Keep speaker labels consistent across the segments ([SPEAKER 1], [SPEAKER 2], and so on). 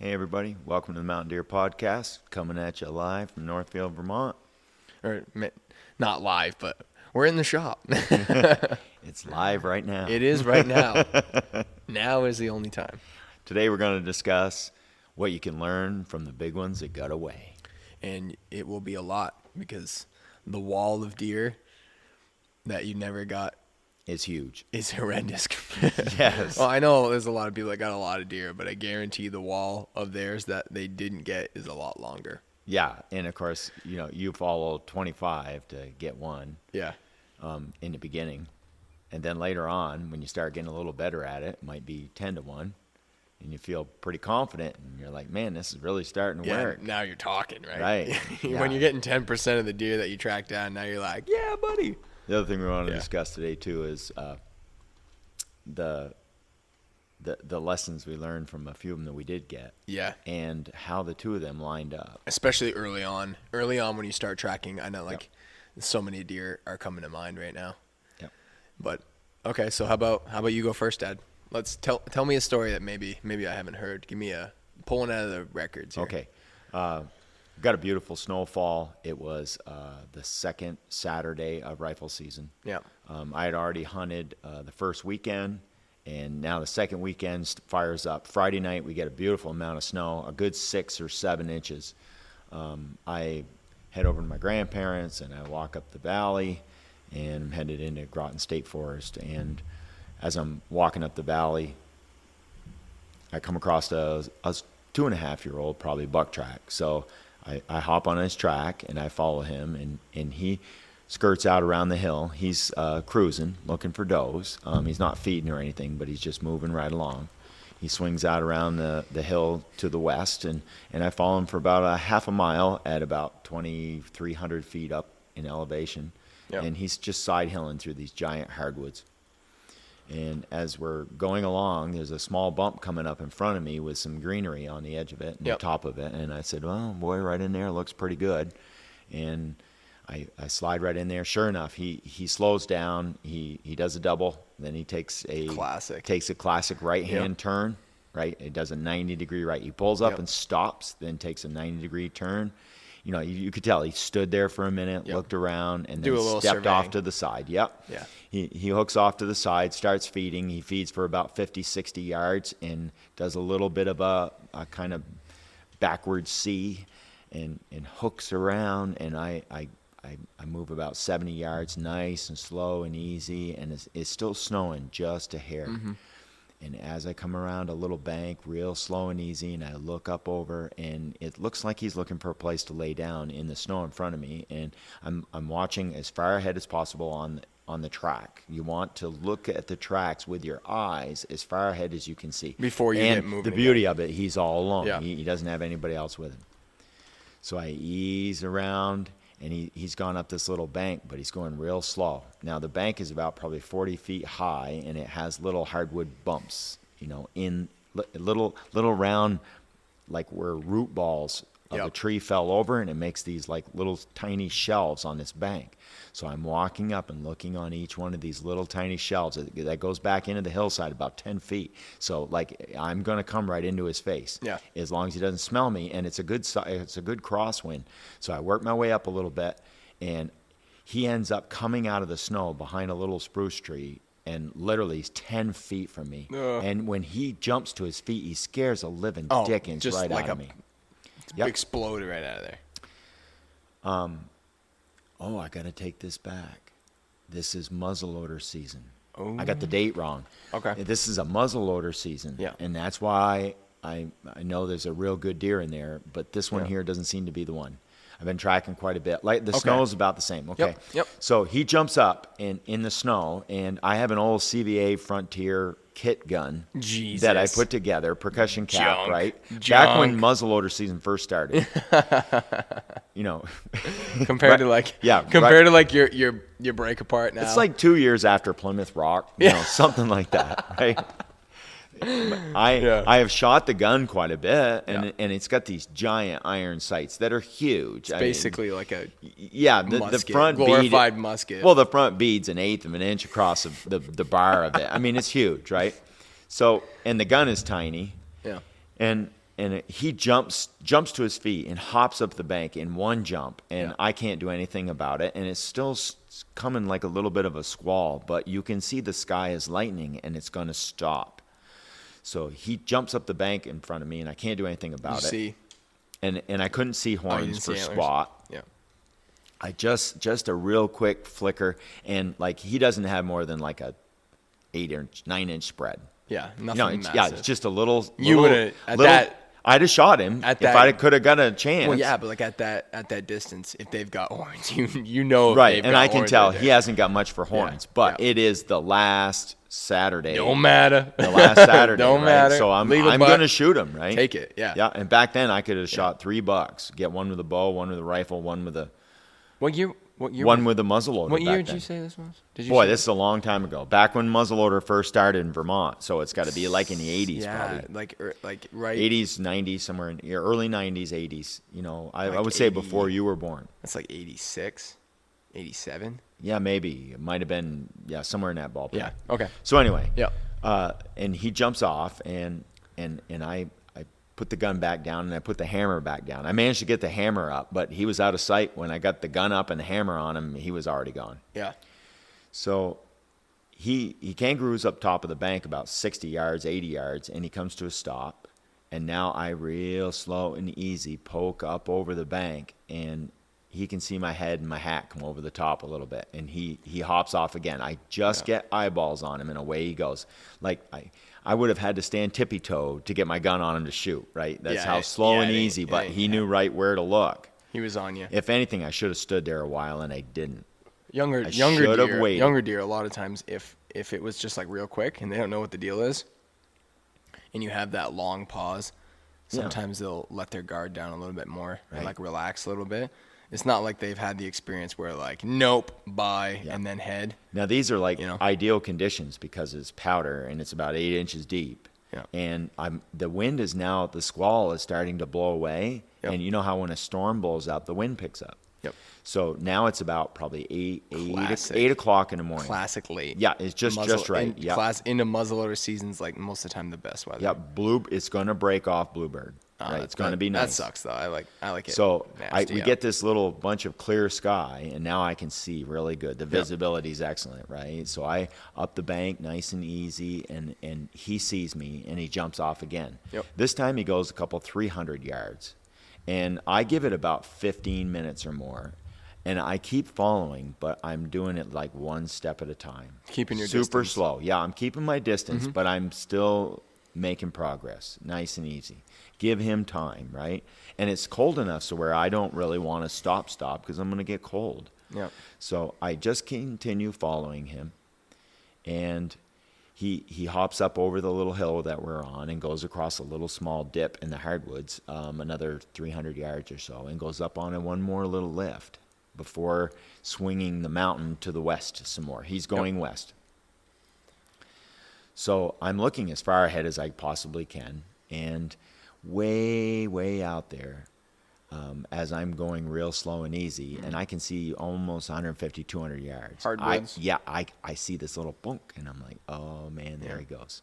[SPEAKER 1] Hey everybody, welcome to the Mountain Deer Podcast, coming at you live from Northfield, Vermont.
[SPEAKER 2] Not live, but we're in the shop.
[SPEAKER 1] It's live right now.
[SPEAKER 2] It is right now. Now is the only time.
[SPEAKER 1] Today we're going to discuss what you can learn from the big ones that got away.
[SPEAKER 2] And it will be a lot because the wall of deer that you never got
[SPEAKER 1] It's huge.
[SPEAKER 2] is horrendous.
[SPEAKER 1] Yes.
[SPEAKER 2] Well, I know there's a lot of people that got a lot of deer, but I guarantee the wall of theirs that they didn't get is a lot longer.
[SPEAKER 1] Yeah, and of course, you follow 25 to get one
[SPEAKER 2] Yeah.
[SPEAKER 1] in the beginning. And then later on, when you start getting a little better at it, it might be 10 to 1. And you feel pretty confident, and you're like, man, this is really starting to work.
[SPEAKER 2] Now you're talking, right?
[SPEAKER 1] Right. Yeah.
[SPEAKER 2] When you're getting 10% of the deer that you track down, now you're like, yeah, buddy.
[SPEAKER 1] The other thing we want to discuss today too is the lessons we learned from a few of them that we did get.
[SPEAKER 2] Yeah.
[SPEAKER 1] And how the two of them lined up.
[SPEAKER 2] Especially early on. Early on when you start tracking, I know so many deer are coming to mind right now.
[SPEAKER 1] Yep.
[SPEAKER 2] But okay, so how about you go first, Dad? Let's tell me a story that maybe I haven't heard. Give me pulling out of the records here.
[SPEAKER 1] Okay. Got a beautiful snowfall. It was the second Saturday of rifle season.
[SPEAKER 2] Yeah.
[SPEAKER 1] I had already hunted the first weekend, and now the second weekend fires up. Friday night, we get a beautiful amount of snow, a good 6 or 7 inches. I head over to my grandparents, and I walk up the valley, and I'm headed into Groton State Forest. And as I'm walking up the valley, I come across a 2.5-year-old, probably buck track. So I hop on his track and I follow him, and he skirts out around the hill. He's cruising, looking for does. He's not feeding or anything, but he's just moving right along. He swings out around the hill to the west, and I follow him for about a half a mile at about 2,300 feet up in elevation. Yep. And he's just side hilling through these giant hardwoods. And as we're going along, there's a small bump coming up in front of me with some greenery on the edge of it and the top of it. And I said, well, boy, right in there looks pretty good. And I slide right in there. Sure enough, he slows down. He does a double. Then he takes a classic right-hand turn. Right, it does a 90-degree right. He pulls up and stops, then takes a 90-degree turn. You could tell he stood there for a minute, looked around, and then stepped off to the side. Yep. Yeah. He hooks off to the side, starts feeding. He feeds for about 50, 60 yards and does a little bit of a kind of backward C and hooks around. And I move about 70 yards, nice and slow and easy, and it's still snowing just a hair. Mm-hmm. And as I come around a little bank, real slow and easy, and I look up over, and it looks like he's looking for a place to lay down in the snow in front of me. And I'm watching as far ahead as possible on the track. You want to look at the tracks with your eyes as far ahead as you can see.
[SPEAKER 2] Before you get moving.
[SPEAKER 1] The beauty of it, he's all alone.
[SPEAKER 2] Yeah.
[SPEAKER 1] He doesn't have anybody else with him. So I ease around, and he's gone up this little bank, but he's going real slow. Now, the bank is about probably 40 feet high, and it has little hardwood bumps, in little round, like where root balls of a tree fell over, and it makes these like little tiny shelves on this bank. So I'm walking up and looking on each one of these little tiny shelves. That goes back into the hillside about 10 feet. So like I'm going to come right into his face. Yeah. As long as he doesn't smell me, and it's a good crosswind. So I work my way up a little bit, and he ends up coming out of the snow behind a little spruce tree, and literally he's 10 feet from me. And when he jumps to his feet, he scares a living dickens right out of me.
[SPEAKER 2] Exploded right out of there.
[SPEAKER 1] I got to take this back. This is muzzleloader season. Oh. I got the date wrong. Okay. This is a muzzleloader season. Yeah. And that's why I know there's a real good deer in there, but this one here doesn't seem to be the one. I've been tracking quite a bit. Like the snow is about the same. Okay. Yep. So he jumps up in the snow, and I have an old CVA Frontier kit gun that I put together, percussion cap, right? Back when muzzleloader season first started.
[SPEAKER 2] Compared to like your break apart now.
[SPEAKER 1] It's like 2 years after Plymouth Rock, something like that, right? I have shot the gun quite a bit, and it's got these giant iron sights that are huge.
[SPEAKER 2] It's basically like a
[SPEAKER 1] the front
[SPEAKER 2] glorified musket.
[SPEAKER 1] Well, the front bead's 1/8 of an inch across the bar of it. I mean, it's huge, right? So, and the gun is tiny. Yeah. And and he jumps to his feet and hops up the bank in one jump, and I can't do anything about it, and it's still coming like a little bit of a squall, but you can see the sky is lightening, and it's going to stop. So he jumps up the bank in front of me, and I can't do anything about it.
[SPEAKER 2] See?
[SPEAKER 1] And I couldn't see horns for
[SPEAKER 2] antlers.
[SPEAKER 1] squat.
[SPEAKER 2] Yeah.
[SPEAKER 1] I just a real quick flicker, and like he doesn't have more than like a 9-inch spread.
[SPEAKER 2] Yeah, nothing
[SPEAKER 1] No,
[SPEAKER 2] massive.
[SPEAKER 1] yeah, it's just a little.
[SPEAKER 2] You would've- at that-
[SPEAKER 1] I'd have shot him
[SPEAKER 2] at
[SPEAKER 1] if
[SPEAKER 2] that-
[SPEAKER 1] I could have got a chance.
[SPEAKER 2] Well, yeah, but like at that distance, if they've got horns, you know. If
[SPEAKER 1] Right,
[SPEAKER 2] they've
[SPEAKER 1] and
[SPEAKER 2] got
[SPEAKER 1] I can
[SPEAKER 2] horns
[SPEAKER 1] tell
[SPEAKER 2] right
[SPEAKER 1] he
[SPEAKER 2] there.
[SPEAKER 1] hasn't got much for horns, but it is the last Saturday.
[SPEAKER 2] Don't matter.
[SPEAKER 1] The last Saturday.
[SPEAKER 2] Don't
[SPEAKER 1] right?
[SPEAKER 2] matter.
[SPEAKER 1] So I'm
[SPEAKER 2] Leave a buck.
[SPEAKER 1] going to shoot him, right?
[SPEAKER 2] Take it, yeah.
[SPEAKER 1] Yeah, and back then I could have shot $3. Get one with a bow, one with a rifle, one with a
[SPEAKER 2] What year?
[SPEAKER 1] one with a muzzleloader.
[SPEAKER 2] What year
[SPEAKER 1] back
[SPEAKER 2] did
[SPEAKER 1] then.
[SPEAKER 2] you say this was? Did you
[SPEAKER 1] Boy,
[SPEAKER 2] say
[SPEAKER 1] this is a long time ago. Back when muzzleloader first started in Vermont, so it's got to be like in the 80s,
[SPEAKER 2] yeah,
[SPEAKER 1] probably.
[SPEAKER 2] like right.
[SPEAKER 1] 80s, 90s, somewhere in early 90s, 80s. You know, I
[SPEAKER 2] Like
[SPEAKER 1] would say
[SPEAKER 2] 80
[SPEAKER 1] before you were born.
[SPEAKER 2] That's like 86, 87.
[SPEAKER 1] Yeah, maybe it might have been somewhere in that ballpark.
[SPEAKER 2] Yeah. Okay.
[SPEAKER 1] So anyway,
[SPEAKER 2] Yeah.
[SPEAKER 1] and he jumps off, and I put the gun back down, and I put the hammer back down. I managed to get the hammer up, but he was out of sight when I got the gun up and the hammer on him. He was already gone.
[SPEAKER 2] Yeah.
[SPEAKER 1] So he kangaroos up top of the bank about 60 yards, 80 yards, and he comes to a stop. And now I real slow and easy poke up over the bank, and he can see my head and my hat come over the top a little bit, and he hops off again. I just get eyeballs on him, and away he goes. Like I would have had to stand tippy-toe to get my gun on him to shoot, right? That's how slow and easy, but he knew right where to look.
[SPEAKER 2] He was on you.
[SPEAKER 1] If anything, I should have stood there a while, and I didn't.
[SPEAKER 2] Younger
[SPEAKER 1] should have
[SPEAKER 2] deer,
[SPEAKER 1] waited.
[SPEAKER 2] younger deer. A lot of times, if it was just like real quick and they don't know what the deal is, and you have that long pause, sometimes they'll let their guard down a little bit more and like relax a little bit. It's not like they've had the experience where like nope, bye, and then head.
[SPEAKER 1] Now these are like
[SPEAKER 2] You know?
[SPEAKER 1] ideal conditions because it's powder and it's about 8 inches deep.
[SPEAKER 2] Yeah.
[SPEAKER 1] And the wind is now, the squall is starting to blow away.
[SPEAKER 2] Yep.
[SPEAKER 1] And you know how when a storm blows up, the wind picks up.
[SPEAKER 2] Yep.
[SPEAKER 1] So now it's about probably 8
[SPEAKER 2] Classic.
[SPEAKER 1] o'clock in the morning.
[SPEAKER 2] Classic late.
[SPEAKER 1] Yeah, it's just right. Yeah.
[SPEAKER 2] Into muzzleloader season's like most of the time the best weather.
[SPEAKER 1] Yeah, it's going to break off bluebird. Right? It's going to be nice.
[SPEAKER 2] That sucks though. I like it.
[SPEAKER 1] So
[SPEAKER 2] nasty
[SPEAKER 1] we
[SPEAKER 2] out.
[SPEAKER 1] get this little bunch of clear sky, and now I can see really good. The visibility is excellent, right? So I up the bank nice and easy, and he sees me, and he jumps off again.
[SPEAKER 2] Yep.
[SPEAKER 1] This time he goes a couple 300 yards, and I give it about 15 minutes or more, and I keep following, but I'm doing it like one step at a time.
[SPEAKER 2] Keeping your
[SPEAKER 1] super
[SPEAKER 2] distance.
[SPEAKER 1] slow. Yeah, I'm keeping my distance, but I'm still making progress, nice and easy. Give him time, right? And it's cold enough so where I don't really want to stop because I'm going to get cold.
[SPEAKER 2] Yeah.
[SPEAKER 1] So I just continue following him, and he hops up over the little hill that we're on and goes across a little small dip in the hardwoods, another 300 yards or so, and goes up on one more little lift before swinging the mountain to the west some more. He's going west. So I'm looking as far ahead as I possibly can, and way out there, as I'm going real slow and easy, and I can see almost 150, 200 yards.
[SPEAKER 2] Hardwoods.
[SPEAKER 1] I see this little bunk, and I'm like, oh man, there he goes.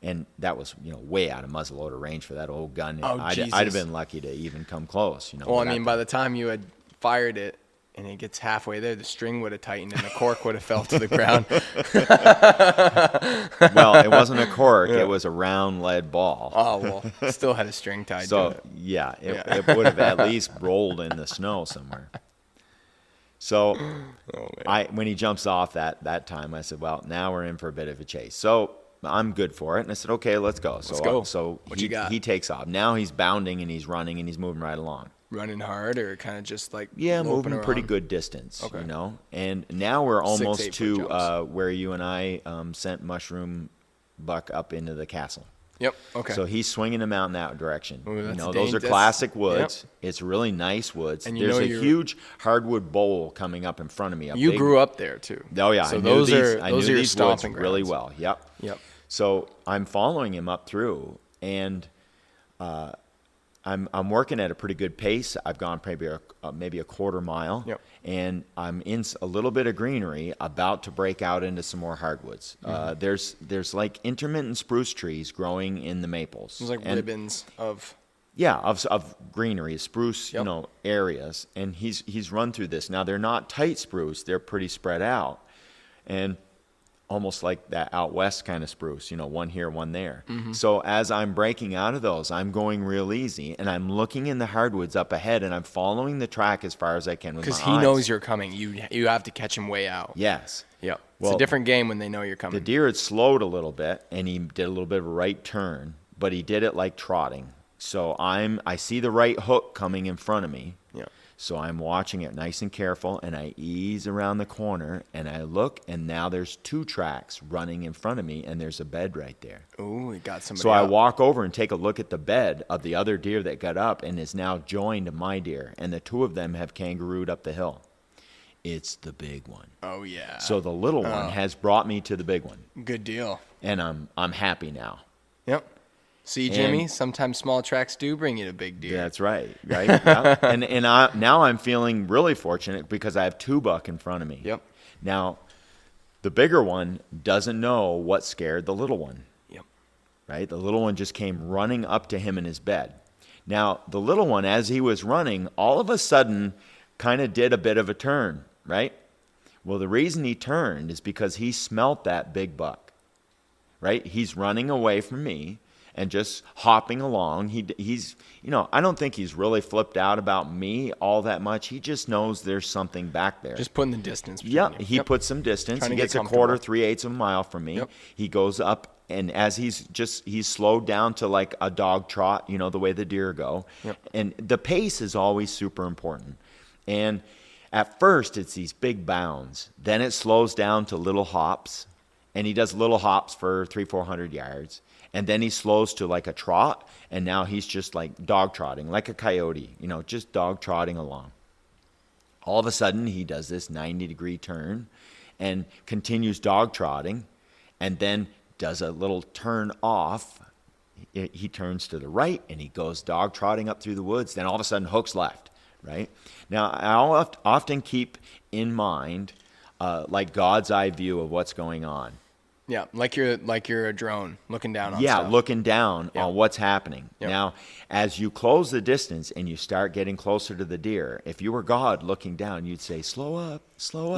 [SPEAKER 1] And that was, way out of muzzleloader range for that old gun.
[SPEAKER 2] Oh,
[SPEAKER 1] I'd
[SPEAKER 2] Jesus.
[SPEAKER 1] have been lucky to even come close.
[SPEAKER 2] Well, I mean, by the time you had fired it and it gets halfway there, the string would have tightened and the cork would have fell to the ground.
[SPEAKER 1] Well, it wasn't a cork; it was a round lead ball.
[SPEAKER 2] Oh well, still had a string tied to
[SPEAKER 1] So
[SPEAKER 2] it.
[SPEAKER 1] it would have at least rolled in the snow somewhere. So when he jumps off that time, I said, well, now we're in for a bit of a chase. So I'm good for it. And I said, okay, let's go.
[SPEAKER 2] Let's go.
[SPEAKER 1] So
[SPEAKER 2] What you got?
[SPEAKER 1] he takes off. Now he's bounding and he's running and he's moving right along.
[SPEAKER 2] Running hard or kind of just like
[SPEAKER 1] Moving pretty
[SPEAKER 2] around?
[SPEAKER 1] good distance,
[SPEAKER 2] Okay.
[SPEAKER 1] And now we're
[SPEAKER 2] 6,
[SPEAKER 1] almost
[SPEAKER 2] 8 foot
[SPEAKER 1] to
[SPEAKER 2] jumps.
[SPEAKER 1] where you and I sent Mushroom Buck up into the castle.
[SPEAKER 2] Yep. Okay.
[SPEAKER 1] So he's swinging them out in that direction.
[SPEAKER 2] Ooh, that's
[SPEAKER 1] Those are
[SPEAKER 2] that's-
[SPEAKER 1] classic woods. It's really nice woods.
[SPEAKER 2] And
[SPEAKER 1] There's a
[SPEAKER 2] you're-
[SPEAKER 1] huge hardwood bowl coming up in front of me.
[SPEAKER 2] you grew up there too.
[SPEAKER 1] Oh yeah,
[SPEAKER 2] So
[SPEAKER 1] I knew
[SPEAKER 2] those
[SPEAKER 1] these,
[SPEAKER 2] are
[SPEAKER 1] I
[SPEAKER 2] those
[SPEAKER 1] knew
[SPEAKER 2] are your
[SPEAKER 1] these woods
[SPEAKER 2] stomping
[SPEAKER 1] really
[SPEAKER 2] grounds.
[SPEAKER 1] well. Yep.
[SPEAKER 2] Yep.
[SPEAKER 1] So I'm following him up through, and I'm working at a pretty good pace. I've gone maybe a quarter mile,
[SPEAKER 2] Yep.
[SPEAKER 1] and I'm in a little bit of greenery, about to break out into some more hardwoods. There's like intermittent spruce trees growing in the maples.
[SPEAKER 2] There's like ribbons of.
[SPEAKER 1] Yeah, of greenery, spruce,
[SPEAKER 2] Yep.
[SPEAKER 1] areas, and he's run through this. Now they're not tight spruce; they're pretty spread out, and almost like that out west kind of spruce, one here, one there. So as I'm breaking out of those, I'm going real easy, and I'm looking in the hardwoods up ahead, and I'm following the track as far as I can with my eyes.
[SPEAKER 2] Because he knows you're coming. You have to catch him way out.
[SPEAKER 1] Yes.
[SPEAKER 2] Yep.
[SPEAKER 1] Well,
[SPEAKER 2] it's a different game when they know you're coming.
[SPEAKER 1] The deer had slowed a little bit, and he did a little bit of a right turn, but he did it like trotting. So I see the right hook coming in front of me.
[SPEAKER 2] Yeah.
[SPEAKER 1] So I'm watching it nice and careful, and I ease around the corner, and I look, and now there's 2 tracks running in front of me, and there's a bed right there.
[SPEAKER 2] Ooh, he got somebody
[SPEAKER 1] So I
[SPEAKER 2] up.
[SPEAKER 1] walk over and take a look at the bed of the other deer that got up and is now joined my deer, and the 2 of them have kangarooed up the hill. It's the big one.
[SPEAKER 2] Oh, yeah.
[SPEAKER 1] So the little one has brought me to the big one,
[SPEAKER 2] Good deal.
[SPEAKER 1] and I'm happy now.
[SPEAKER 2] Yep. See, Jimmy, sometimes small tracks do bring you to big deer.
[SPEAKER 1] That's right, right? Yeah. And now I'm feeling really fortunate because I have 2 buck in front of me.
[SPEAKER 2] Yep.
[SPEAKER 1] Now, the bigger one doesn't know what scared the little one,
[SPEAKER 2] Yep.
[SPEAKER 1] right? The little one just came running up to him in his bed. Now, the little one, as he was running, all of a sudden kind of did a bit of a turn, right? Well, the reason he turned is because he smelt that big buck, right? He's running away from me and just hopping along. He's I don't think he's really flipped out about me all that much. He just knows there's something back there.
[SPEAKER 2] Just putting the distance between
[SPEAKER 1] Yeah,
[SPEAKER 2] you.
[SPEAKER 1] he puts some distance.
[SPEAKER 2] Trying
[SPEAKER 1] He
[SPEAKER 2] to get
[SPEAKER 1] gets a
[SPEAKER 2] comfortable.
[SPEAKER 1] quarter, 3/8 of a mile from me.
[SPEAKER 2] Yep.
[SPEAKER 1] He goes up, and as he's slowed down to like a dog trot, the way the deer go.
[SPEAKER 2] Yep.
[SPEAKER 1] And the pace is always super important. And at first, it's these big bounds. Then it slows down to little hops, and he does little hops for 300-400 yards. And then he slows to like a trot, and now he's just like dog trotting, like a coyote, just dog trotting along. All of a sudden, he does this 90-degree turn and continues dog trotting, and then does a little turn off. He turns to the right, and he goes dog trotting up through the woods. Then all of a sudden, hooks left, right? Now, I'll often keep in mind like God's eye view of what's going on.
[SPEAKER 2] Yeah, like you're a drone looking down on
[SPEAKER 1] Yeah,
[SPEAKER 2] stuff.
[SPEAKER 1] looking down
[SPEAKER 2] Yep.
[SPEAKER 1] on what's happening.
[SPEAKER 2] Yep.
[SPEAKER 1] Now, as you close the distance and you start getting closer to the deer, if you were God looking down, you'd say, slow up,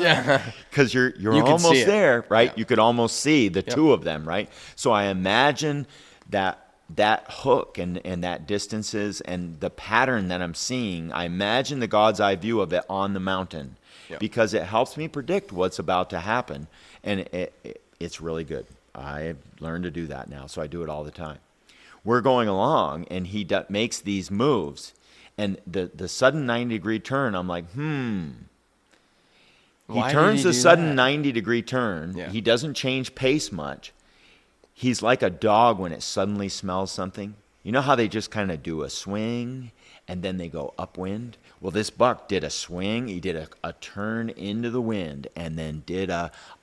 [SPEAKER 2] Yeah.
[SPEAKER 1] because you're
[SPEAKER 2] You can
[SPEAKER 1] almost
[SPEAKER 2] see it.
[SPEAKER 1] there, right?
[SPEAKER 2] Yeah.
[SPEAKER 1] You could almost see the
[SPEAKER 2] Yep.
[SPEAKER 1] 2 of them, right? So I imagine that hook and that distances and the pattern that I'm seeing, I imagine the God's eye view of it on the mountain,
[SPEAKER 2] Yep.
[SPEAKER 1] because it helps me predict what's about to happen, and it's really good. I've learned to do that now, so I do it all the time. We're going along, and he makes these moves, and the sudden 90-degree turn, I'm like, He
[SPEAKER 2] Why did
[SPEAKER 1] turns
[SPEAKER 2] he
[SPEAKER 1] the
[SPEAKER 2] do
[SPEAKER 1] sudden
[SPEAKER 2] that?
[SPEAKER 1] 90-degree turn.
[SPEAKER 2] Yeah.
[SPEAKER 1] He doesn't change pace much. He's like a dog when it suddenly smells something. You know how they just kind of do a swing, and then they go upwind? Well, this buck did a swing. He did a turn into the wind, and then did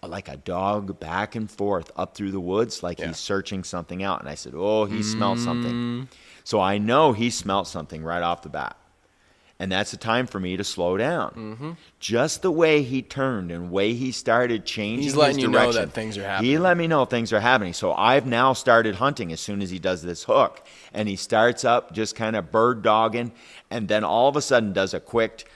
[SPEAKER 1] like a dog back and forth up through the woods, like
[SPEAKER 2] Yeah.
[SPEAKER 1] he's searching something out. And I said, oh, he smelled something. So I know he smelled something right off the bat. And that's the time for me to slow down. Just the way he turned and way he started changing
[SPEAKER 2] He's letting
[SPEAKER 1] his
[SPEAKER 2] you know
[SPEAKER 1] direction.
[SPEAKER 2] that things are happening.
[SPEAKER 1] He let me know things are happening. So I've now started hunting as soon as he does this hook. And he starts up just kind of bird dogging, and then all of a sudden does a quick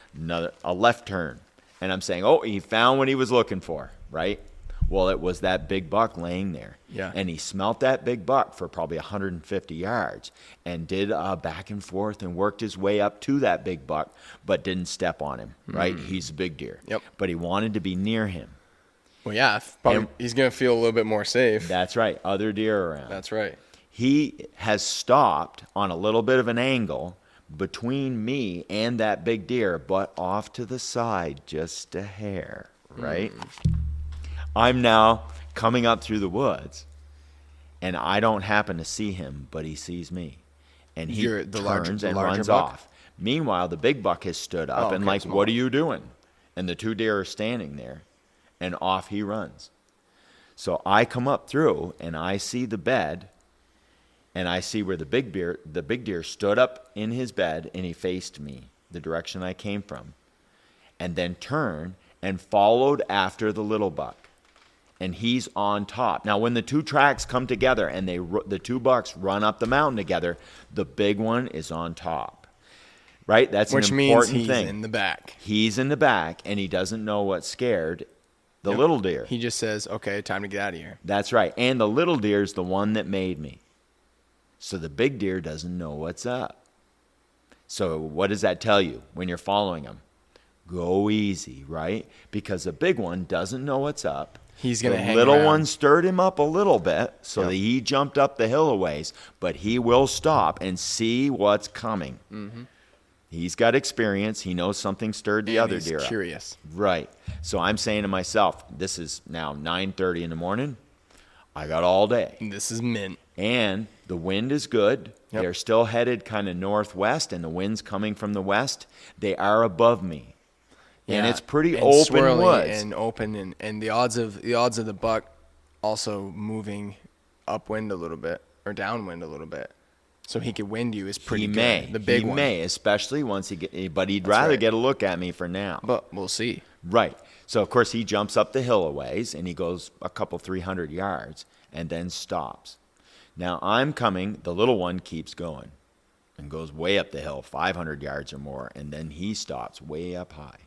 [SPEAKER 1] a left turn. And I'm saying, oh, he found what he was looking for, right? Well, it was that big buck laying there.
[SPEAKER 2] Yeah.
[SPEAKER 1] And he smelt that big buck for probably 150 yards and did back and forth and worked his way up to that big buck, but didn't step on him, right? He's a big deer.
[SPEAKER 2] Yep.
[SPEAKER 1] But he wanted to be near him.
[SPEAKER 2] Well, yeah, probably
[SPEAKER 1] And-
[SPEAKER 2] he's going to feel a little bit more safe.
[SPEAKER 1] That's right. Other deer around.
[SPEAKER 2] That's right.
[SPEAKER 1] He has stopped on a little bit of an angle between me and that big deer, but off to the side just a hair, right? I'm now coming up through the woods, and I don't happen to see him, but he sees me. And he
[SPEAKER 2] You're the larger-
[SPEAKER 1] turns
[SPEAKER 2] the
[SPEAKER 1] and
[SPEAKER 2] larger
[SPEAKER 1] runs
[SPEAKER 2] buck?
[SPEAKER 1] off. Meanwhile, the big buck has stood up
[SPEAKER 2] Oh,
[SPEAKER 1] and
[SPEAKER 2] okay,
[SPEAKER 1] like,
[SPEAKER 2] small.
[SPEAKER 1] what are you doing? And the 2 deer are standing there, and off he runs. So I come up through, and I see the bed, and I see where the big deer stood up in his bed, and he faced me, the direction I came from, and then turned and followed after the little buck. And he's on top. Now, when the two tracks come together and the two bucks run up the mountain together, the big one is on top. Right? That's
[SPEAKER 2] Which
[SPEAKER 1] an important
[SPEAKER 2] means he's
[SPEAKER 1] thing.
[SPEAKER 2] in the back.
[SPEAKER 1] He's in the back, and he doesn't know what scared the little deer.
[SPEAKER 2] He just says, okay, time to get out of here.
[SPEAKER 1] That's right. And the little deer is the one that made me. So the big deer doesn't know what's up. So what does that tell you when you're following him? Go easy, right? Because the big one doesn't know what's up.
[SPEAKER 2] He's going to hang
[SPEAKER 1] The little
[SPEAKER 2] around.
[SPEAKER 1] one stirred him up a little bit, so that he jumped up the hill a ways, but he will stop and see what's coming. Mm-hmm. He's got experience. He knows something stirred the other deer up.
[SPEAKER 2] Curious.
[SPEAKER 1] Right. So I'm saying to myself, this is now 9:30 in the morning. I got all day.
[SPEAKER 2] This is mint.
[SPEAKER 1] And the wind is good.
[SPEAKER 2] Yep.
[SPEAKER 1] They're still headed kind of northwest, and the wind's coming from the west. They are above me. And it's pretty
[SPEAKER 2] and
[SPEAKER 1] open
[SPEAKER 2] swirly
[SPEAKER 1] woods.
[SPEAKER 2] and open, and the odds of the buck also moving upwind a little bit or downwind a little bit, so he could wind you is pretty good.
[SPEAKER 1] May.
[SPEAKER 2] The big
[SPEAKER 1] he
[SPEAKER 2] one.
[SPEAKER 1] may, especially once he get. But he'd
[SPEAKER 2] That's
[SPEAKER 1] rather
[SPEAKER 2] right.
[SPEAKER 1] get a look at me for now.
[SPEAKER 2] But we'll see.
[SPEAKER 1] Right. So of course he jumps up the hill a ways, and he goes a couple 300 yards, and then stops. Now I'm coming. The little one keeps going, and goes way up the hill, 500 yards or more, and then he stops way up high.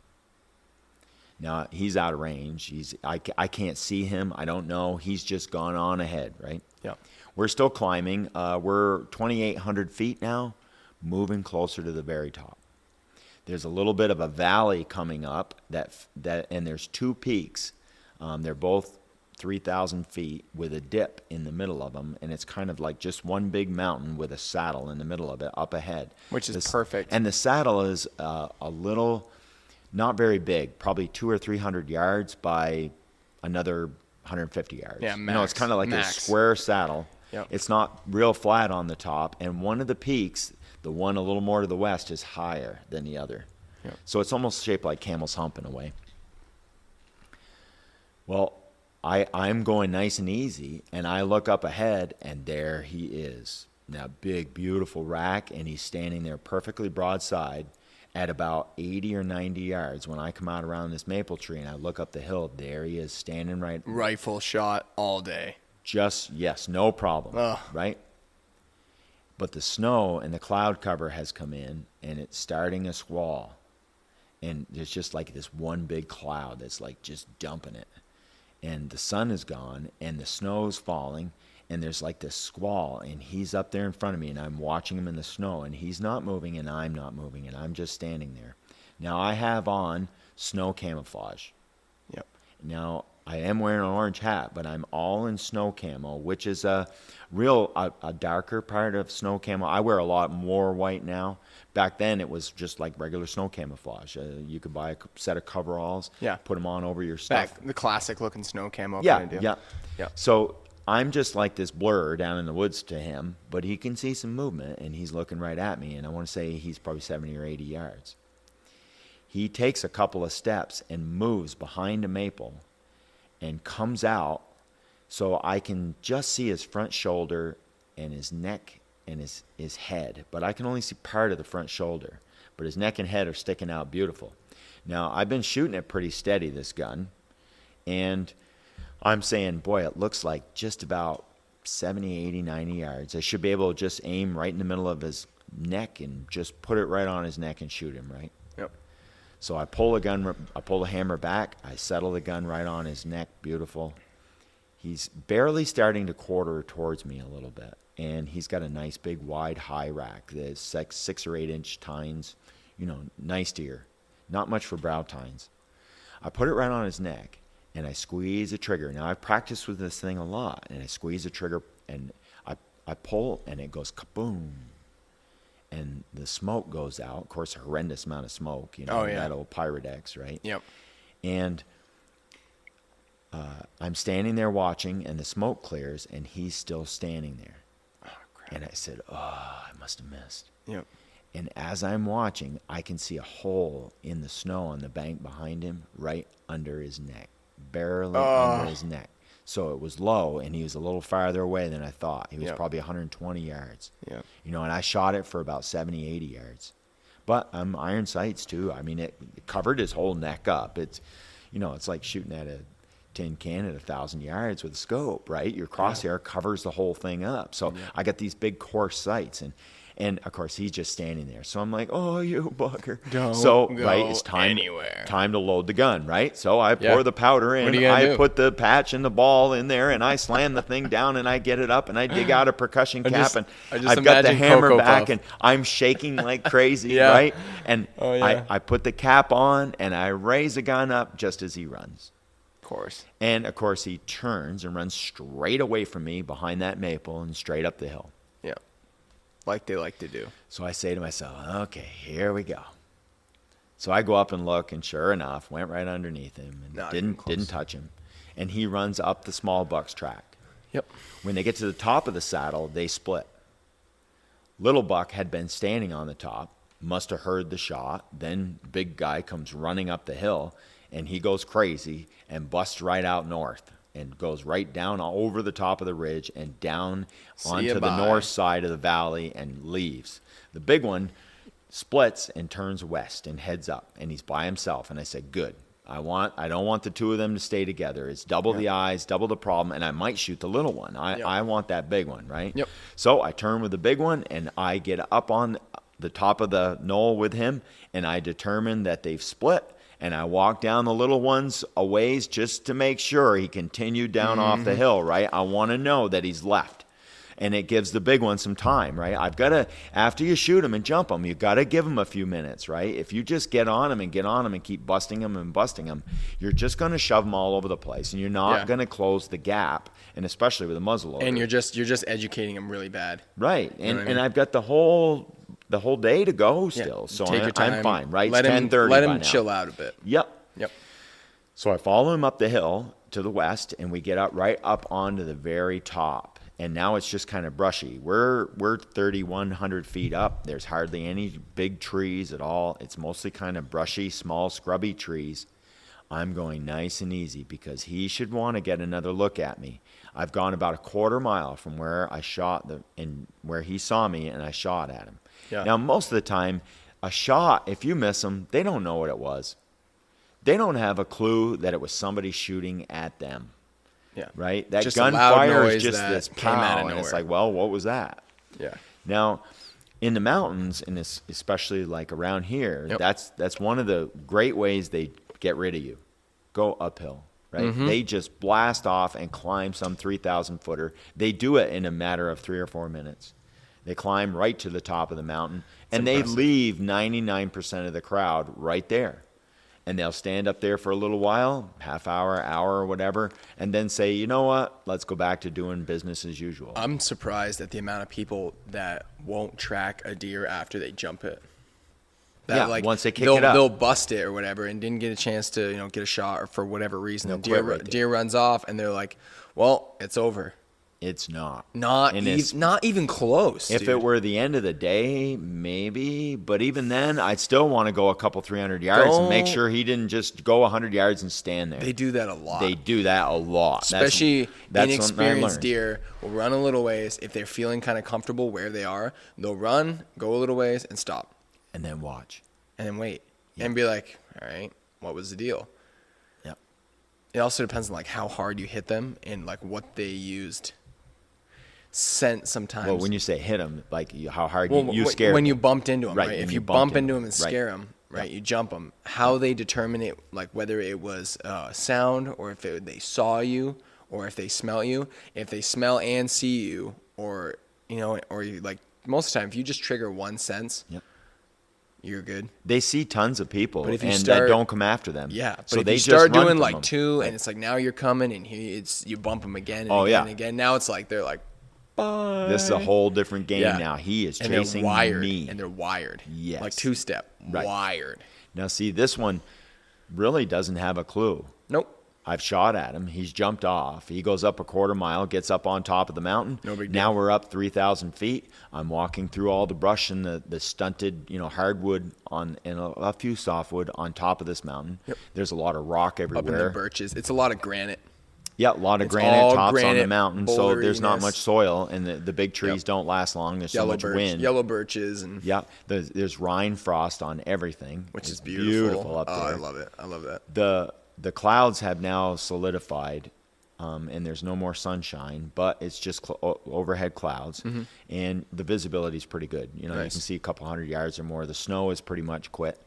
[SPEAKER 1] Now, he's out of range. I can't see him. I don't know. He's just gone on ahead, right?
[SPEAKER 2] Yeah.
[SPEAKER 1] We're still climbing. We're 2,800 feet now, moving closer to the very top. There's a little bit of a valley coming up, and there's two peaks. They're both 3,000 feet with a dip in the middle of them, and it's kind of like just one big mountain with a saddle in the middle of it up ahead.
[SPEAKER 2] Which is perfect.
[SPEAKER 1] And the saddle is a little... not very big, probably 200 or 300 yards by another 150 yards.
[SPEAKER 2] Yeah,
[SPEAKER 1] You know, it's kind of like a
[SPEAKER 2] max.
[SPEAKER 1] square saddle.
[SPEAKER 2] Yep.
[SPEAKER 1] It's not real flat on the top, and one of the peaks, the one a little more to the west, is higher than the other.
[SPEAKER 2] Yep.
[SPEAKER 1] So it's almost shaped like Camel's Hump in a way. Well, I'm going nice and easy, and I look up ahead, and there he is. Now, big, beautiful rack, and he's standing there perfectly broadside at about 80 or 90 yards. When I come out around this maple tree and I look up the hill, there he is standing right.
[SPEAKER 2] Rifle shot all day.
[SPEAKER 1] Yes, no problem,
[SPEAKER 2] Ugh.
[SPEAKER 1] right? But the snow and the cloud cover has come in, and it's starting a squall. And there's just like this one big cloud that's like just dumping it. And the sun is gone, and the snow's falling, and there's like this squall, and he's up there in front of me, and I'm watching him in the snow, and he's not moving, and I'm not moving, and I'm just standing there. Now, I have on snow camouflage.
[SPEAKER 2] Yep.
[SPEAKER 1] Now, I am wearing an orange hat, but I'm all in snow camo, which is a darker part of snow camo. I wear a lot more white now. Back then, it was just like regular snow camouflage. You could buy a set of coveralls,
[SPEAKER 2] Yeah.
[SPEAKER 1] put them on over your stuff.
[SPEAKER 2] Back the classic looking snow camo
[SPEAKER 1] Yeah,
[SPEAKER 2] kind of deal.
[SPEAKER 1] yeah.
[SPEAKER 2] Yeah.
[SPEAKER 1] So I'm just like this blur down in the woods to him, but he can see some movement, and he's looking right at me, and I want to say he's probably 70 or 80 yards. He takes a couple of steps and moves behind a maple and comes out so I can just see his front shoulder and his neck and his head, but I can only see part of the front shoulder, but his neck and head are sticking out beautiful. Now, I've been shooting it pretty steady, this gun, and I'm saying, boy, it looks like just about 70, 80, 90 yards. I should be able to just aim right in the middle of his neck and just put it right on his neck and shoot him, right?
[SPEAKER 2] Yep.
[SPEAKER 1] So I pull the hammer back, I settle the gun right on his neck, beautiful. He's barely starting to quarter towards me a little bit, and he's got a nice big wide high rack. There's 6 or 8 inch tines, nice deer. Not much for brow tines. I put it right on his neck, and I squeeze the trigger. Now, I've practiced with this thing a lot, and I squeeze the trigger, and I pull, and it goes kaboom. And the smoke goes out. Of course, a horrendous amount of smoke,
[SPEAKER 2] Oh, yeah.
[SPEAKER 1] that old Pyrex, right?
[SPEAKER 2] Yep.
[SPEAKER 1] And I'm standing there watching, and the smoke clears, and he's still standing there.
[SPEAKER 2] Oh, crap.
[SPEAKER 1] And I said, oh, I must have missed.
[SPEAKER 2] Yep.
[SPEAKER 1] And as I'm watching, I can see a hole in the snow on the bank behind him, right under his neck, barely under his neck. So it was low, and he was a little farther away than I thought. He was
[SPEAKER 2] Yep.
[SPEAKER 1] probably 120 yards.
[SPEAKER 2] Yeah.
[SPEAKER 1] You know, and I shot it for about 70, 80 yards. But iron sights too. I mean, it covered his whole neck up. It's, you know, it's like shooting at a tin can at 1,000 yards with a scope, right? Your crosshair covers the whole thing up. So I got these big coarse sights, and of course he's just standing there. So I'm like, oh, you bugger.
[SPEAKER 2] Don't
[SPEAKER 1] so
[SPEAKER 2] go
[SPEAKER 1] right, it's time to load the gun, right? So I pour the powder in.
[SPEAKER 2] What are you gonna do?
[SPEAKER 1] Put the patch and the ball in there, and I slam the thing down, and I get it up, and I dig out a percussion cap, and I've got the hammer
[SPEAKER 2] Cocoa
[SPEAKER 1] back,
[SPEAKER 2] Puff.
[SPEAKER 1] and I'm shaking like crazy,
[SPEAKER 2] Yeah.
[SPEAKER 1] right? And
[SPEAKER 2] yeah.
[SPEAKER 1] I put the cap on, and I raise the gun up just as he runs.
[SPEAKER 2] Of course.
[SPEAKER 1] And, of course, he turns and runs straight away from me behind that maple and straight up the hill.
[SPEAKER 2] Yeah. Like they like to do.
[SPEAKER 1] So I say to myself, okay, here we go. So I go up and look, and sure enough, went right underneath him and
[SPEAKER 2] Not even close.
[SPEAKER 1] didn't touch him. And he runs up the small buck's track.
[SPEAKER 2] Yep.
[SPEAKER 1] When they get to the top of the saddle, they split. Little buck had been standing on the top, must have heard the shot. Then big guy comes running up the hill, and he goes crazy and busts right out north and goes right down over the top of the ridge and down onto the north side of the valley and leaves. The big one splits and turns west and heads up, and he's by himself. And I said, good. I don't want the two of them to stay together. It's double the eyes, double the problem, and I might shoot the little one. I want that big one, right?
[SPEAKER 2] Yep.
[SPEAKER 1] So I turn with the big one, and I get up on the top of the knoll with him, and I determine that they've split. And I walk down the little ones a ways just to make sure he continued down off the hill, right? I want to know that he's left. And it gives the big one some time, right? I've got to, after you shoot him and jump him, you've got to give him a few minutes, right? If you just get on him and keep busting him, you're just going to shove them all over the place. And you're not going to close the gap, and especially with a muzzleloader.
[SPEAKER 2] And you're just educating them really bad.
[SPEAKER 1] Right. And,
[SPEAKER 2] You know what I mean?
[SPEAKER 1] and I've got the whole day to go still. So
[SPEAKER 2] Take your time.
[SPEAKER 1] I'm fine, right?
[SPEAKER 2] Let
[SPEAKER 1] It's
[SPEAKER 2] him
[SPEAKER 1] 10:30
[SPEAKER 2] let
[SPEAKER 1] by
[SPEAKER 2] him
[SPEAKER 1] now.
[SPEAKER 2] chill out a bit.
[SPEAKER 1] Yep.
[SPEAKER 2] Yep.
[SPEAKER 1] So I follow him up the hill to the west, and we get up right up onto the very top. And now it's just kind of brushy. We're 3,100 feet up. There's hardly any big trees at all. It's mostly kind of brushy, small, scrubby trees. I'm going nice and easy because he should want to get another look at me. I've gone about a quarter mile from where I shot and where he saw me, and I shot at him.
[SPEAKER 2] Yeah.
[SPEAKER 1] Now, most of the time, a shot, if you miss them, they don't know what it was. They don't have a clue that it was somebody shooting at them.
[SPEAKER 2] Yeah.
[SPEAKER 1] Right? That
[SPEAKER 2] Just a loud
[SPEAKER 1] gunfire
[SPEAKER 2] noise
[SPEAKER 1] is just
[SPEAKER 2] that
[SPEAKER 1] this
[SPEAKER 2] came out of
[SPEAKER 1] pow, and it's
[SPEAKER 2] nowhere.
[SPEAKER 1] like, well, what was that?
[SPEAKER 2] Yeah.
[SPEAKER 1] Now, in the mountains, and especially like around here, that's one of the great ways they get rid of you. Go uphill, right? They just blast off and climb some 3,000 footer. They do it in a matter of 3 or 4 minutes. They climb right to the top of the mountain, and they leave 99% of the crowd right there. And they'll stand up there for a little while, half hour, or whatever, and then say, you know what, let's go back to doing business as usual.
[SPEAKER 2] I'm surprised at the amount of people that won't track a deer after they jump it. That,
[SPEAKER 1] once they kick it up.
[SPEAKER 2] They'll bust it or whatever and didn't get a chance to, get a shot or for whatever reason.
[SPEAKER 1] They'll
[SPEAKER 2] The
[SPEAKER 1] quit right there.
[SPEAKER 2] deer runs off and they're like, well, it's over.
[SPEAKER 1] It's not.
[SPEAKER 2] Not even close.
[SPEAKER 1] If
[SPEAKER 2] dude.
[SPEAKER 1] it were the end of the day, maybe. But even then, I'd still want to go a couple 300 yards and make sure he didn't just go 100 yards and stand there.
[SPEAKER 2] They do that a lot.
[SPEAKER 1] They do that a lot.
[SPEAKER 2] Especially
[SPEAKER 1] that's
[SPEAKER 2] inexperienced deer will run a little ways. If they're feeling kind of comfortable where they are, they'll run, go a little ways, and stop.
[SPEAKER 1] And then watch.
[SPEAKER 2] And then wait. And be like, all right, what was the deal?
[SPEAKER 1] Yep.
[SPEAKER 2] It also depends on like how hard you hit them and like what they used. Scent sometimes.
[SPEAKER 1] Well, when you say hit him, like how hard you scare
[SPEAKER 2] when
[SPEAKER 1] them.
[SPEAKER 2] you bumped into them, right?
[SPEAKER 1] Right,
[SPEAKER 2] If
[SPEAKER 1] when
[SPEAKER 2] you
[SPEAKER 1] you bumped
[SPEAKER 2] bump into
[SPEAKER 1] into
[SPEAKER 2] them and scare them, right?
[SPEAKER 1] Yep.
[SPEAKER 2] You jump them. How they determine it, like whether it was sound or if they saw you or if they smell you. If they smell and see you, or or you like most of the time, if you just trigger one sense,
[SPEAKER 1] Yep.
[SPEAKER 2] you're good.
[SPEAKER 1] They see tons of people
[SPEAKER 2] But if you
[SPEAKER 1] that
[SPEAKER 2] start-
[SPEAKER 1] don't come after them.
[SPEAKER 2] Yeah, but
[SPEAKER 1] so
[SPEAKER 2] if
[SPEAKER 1] they
[SPEAKER 2] you
[SPEAKER 1] just
[SPEAKER 2] start
[SPEAKER 1] run
[SPEAKER 2] doing
[SPEAKER 1] from
[SPEAKER 2] like
[SPEAKER 1] them.
[SPEAKER 2] two,
[SPEAKER 1] Right.
[SPEAKER 2] and it's like now you're coming, and you bump them again and
[SPEAKER 1] Oh,
[SPEAKER 2] again
[SPEAKER 1] yeah.
[SPEAKER 2] and again. Now it's like they're like, bye.
[SPEAKER 1] This is a whole different game
[SPEAKER 2] Yeah.
[SPEAKER 1] now. He is
[SPEAKER 2] And
[SPEAKER 1] chasing
[SPEAKER 2] they're wired,
[SPEAKER 1] me.
[SPEAKER 2] and they're wired.
[SPEAKER 1] Yes.
[SPEAKER 2] Like two-step,
[SPEAKER 1] Right.
[SPEAKER 2] wired.
[SPEAKER 1] Now, see, this one really doesn't have a clue.
[SPEAKER 2] Nope.
[SPEAKER 1] I've shot at him. He's jumped off. He goes up a quarter mile, gets up on top of the mountain.
[SPEAKER 2] No big
[SPEAKER 1] Now
[SPEAKER 2] deal.
[SPEAKER 1] we're up 3,000 feet. I'm walking through all the brush and the stunted, hardwood and a few softwood on top of this mountain.
[SPEAKER 2] Yep.
[SPEAKER 1] There's a lot of rock
[SPEAKER 2] Up in the
[SPEAKER 1] everywhere.
[SPEAKER 2] birches. It's a lot of granite.
[SPEAKER 1] Yeah, a lot of
[SPEAKER 2] It's
[SPEAKER 1] granite
[SPEAKER 2] all
[SPEAKER 1] tops on the
[SPEAKER 2] granite
[SPEAKER 1] mountain, so there's not
[SPEAKER 2] boulderiness.
[SPEAKER 1] much soil, and the big trees don't last long. There's so much wind.
[SPEAKER 2] Yellow birches, and
[SPEAKER 1] Yeah, there's rime frost on everything,
[SPEAKER 2] which
[SPEAKER 1] It's
[SPEAKER 2] is beautiful.
[SPEAKER 1] up
[SPEAKER 2] Oh,
[SPEAKER 1] there.
[SPEAKER 2] I love it. I love that.
[SPEAKER 1] The clouds have now solidified, and there's no more sunshine, but it's just overhead clouds, and the visibility is pretty good. You know, you
[SPEAKER 2] Nice.
[SPEAKER 1] can see a couple 100 yards or more. The snow is pretty much quit.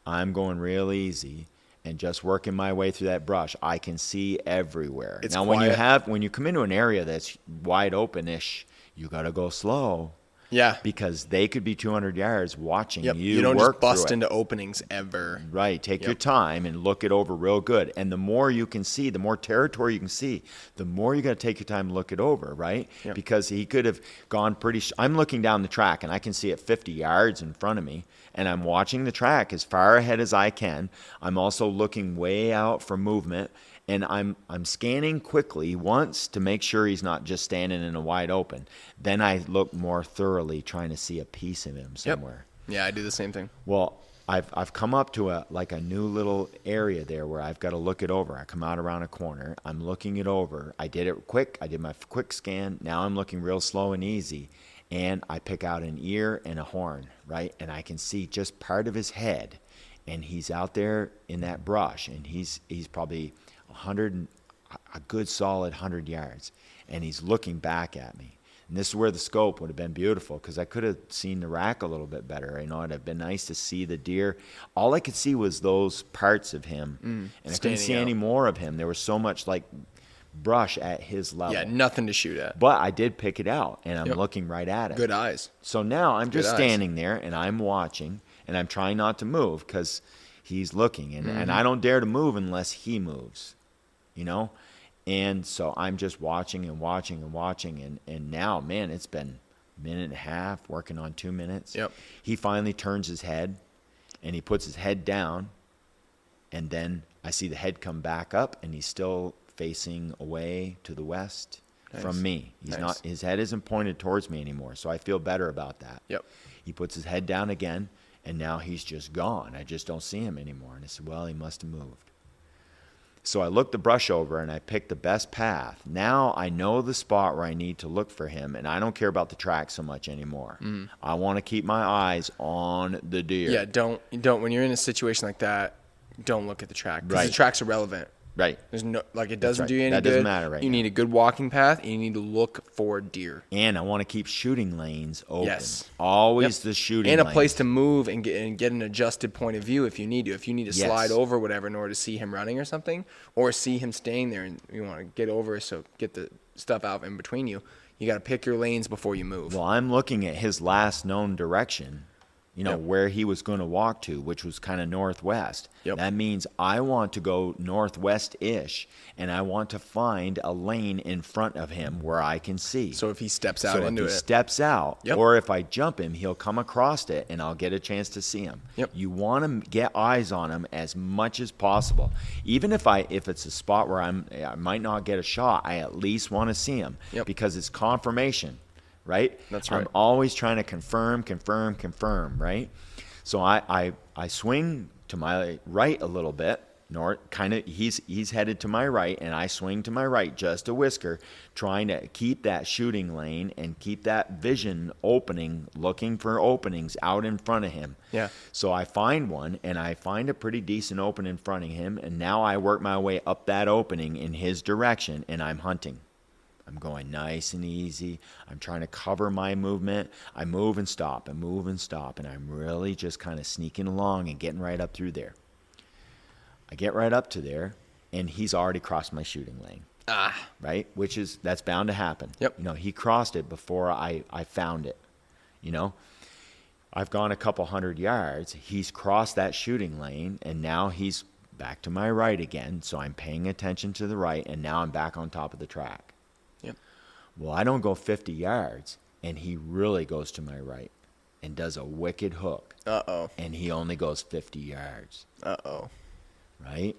[SPEAKER 1] I'm going real easy and just working my way through that brush. I can see everywhere.
[SPEAKER 2] It's
[SPEAKER 1] now,
[SPEAKER 2] quiet.
[SPEAKER 1] when you come into an area that's wide open-ish, you got to go slow.
[SPEAKER 2] Yeah.
[SPEAKER 1] Because they could be 200 yards watching
[SPEAKER 2] Yep.
[SPEAKER 1] you
[SPEAKER 2] You don't
[SPEAKER 1] work
[SPEAKER 2] just bust
[SPEAKER 1] through it.
[SPEAKER 2] into openings ever.
[SPEAKER 1] Right. Take your time and look it over real good. And the more you can see, the more territory you can see, the more you got to take your time to look it over, right?
[SPEAKER 2] Yep.
[SPEAKER 1] Because he could have gone I'm looking down the track and I can see it 50 yards in front of me. And I'm watching the track as far ahead as I can. I'm also looking way out for movement. And I'm scanning quickly once to make sure he's not just standing in a wide open. Then I look more thoroughly, trying to see a piece of him somewhere.
[SPEAKER 2] Yeah, I do the same thing.
[SPEAKER 1] Well, I've come up to a new little area there where I've got to look it over. I come out around a corner. I'm looking it over. I did it quick. I did my quick scan. Now I'm looking real slow and easy. And I pick out an ear and a horn, right? And I can see just part of his head. And he's out there in that brush. And he's probably a good solid 100 yards. And he's looking back at me. And this is where the scope would have been beautiful, because I could have seen the rack a little bit better. You know, it'd have been nice to see the deer. All I could see was those parts of him. And I couldn't see any more of him. There was so much like brush at his level.
[SPEAKER 2] Yeah, nothing to shoot at.
[SPEAKER 1] But I did pick it out, and I'm looking right at it.
[SPEAKER 2] Good eyes.
[SPEAKER 1] So now I'm just
[SPEAKER 2] eyes.
[SPEAKER 1] standing there, and I'm watching, and I'm trying not to move because he's looking. And I don't dare to move unless he moves, you know? And so I'm just watching and watching and watching. And now, man, it's been a minute and a half, working on 2 minutes.
[SPEAKER 2] Yep.
[SPEAKER 1] He finally turns his head, and he puts his head down. And then I see the head come back up, and he's still facing away to the west from me. He's not. His head isn't pointed towards me anymore, so I feel better about that.
[SPEAKER 2] Yep.
[SPEAKER 1] He puts his head down again, and now he's just gone. I just don't see him anymore. And I said, well, he must have moved. So I looked the brush over, and I picked the best path. Now I know the spot where I need to look for him, and I don't care about the track so much anymore. I want to keep my eyes on the deer.
[SPEAKER 2] Yeah, don't when you're in a situation like that, don't look at the track, because the track's irrelevant.
[SPEAKER 1] Right.
[SPEAKER 2] There's no, like, it doesn't do you any
[SPEAKER 1] That
[SPEAKER 2] good.
[SPEAKER 1] doesn't matter right
[SPEAKER 2] You
[SPEAKER 1] now.
[SPEAKER 2] need a good walking path, and you need to look for deer.
[SPEAKER 1] And I want to keep shooting lanes open.
[SPEAKER 2] Yes.
[SPEAKER 1] Always the shooting
[SPEAKER 2] And a
[SPEAKER 1] lanes.
[SPEAKER 2] place to move and get an adjusted point of view if you need to. If you need to slide over whatever in order to see him running or something, or see him staying there and you want to get over, so get the stuff out in between you, you got to pick your lanes before you move.
[SPEAKER 1] Well, I'm looking at his last known direction, you know, where he was going to walk to, which was kind of northwest.
[SPEAKER 2] Yep.
[SPEAKER 1] That means I want to go northwest-ish, and I want to find a lane in front of him where I can see.
[SPEAKER 2] So if he steps out into
[SPEAKER 1] if he
[SPEAKER 2] it.
[SPEAKER 1] steps out,
[SPEAKER 2] Yep.
[SPEAKER 1] or if I jump him, he'll come across it, and I'll get a chance to see him.
[SPEAKER 2] Yep.
[SPEAKER 1] You want to get eyes on him as much as possible. Even if it's a spot where I might not get a shot, I at least want to see him.
[SPEAKER 2] Yep.
[SPEAKER 1] Because it's confirmation. Right?
[SPEAKER 2] That's right.
[SPEAKER 1] I'm always trying to confirm, right? So I swing to my right a little bit, north, kind of, he's headed to my right, and I swing to my right just a whisker, trying to keep that shooting lane and keep that vision opening, looking for openings out in front of him.
[SPEAKER 2] Yeah.
[SPEAKER 1] So I find one, and I find a pretty decent open in front of him, and now I work my way up that opening in his direction, and I'm hunting. I'm going nice and easy. I'm trying to cover my movement. I move and stop, and I'm really just kind of sneaking along and getting right up through there. I get right up to there, and he's already crossed my shooting lane. Right? That's bound to happen.
[SPEAKER 2] Yep.
[SPEAKER 1] You know, he crossed it before I found it. You know, I've gone a couple 100 yards. He's crossed that shooting lane, and now he's back to my right again. So I'm paying attention to the right, and now I'm back on top of the track. Well, I don't go 50 yards, and he really goes to my right and does a wicked hook.
[SPEAKER 2] Uh-oh.
[SPEAKER 1] And he only goes 50 yards.
[SPEAKER 2] Uh-oh.
[SPEAKER 1] Right?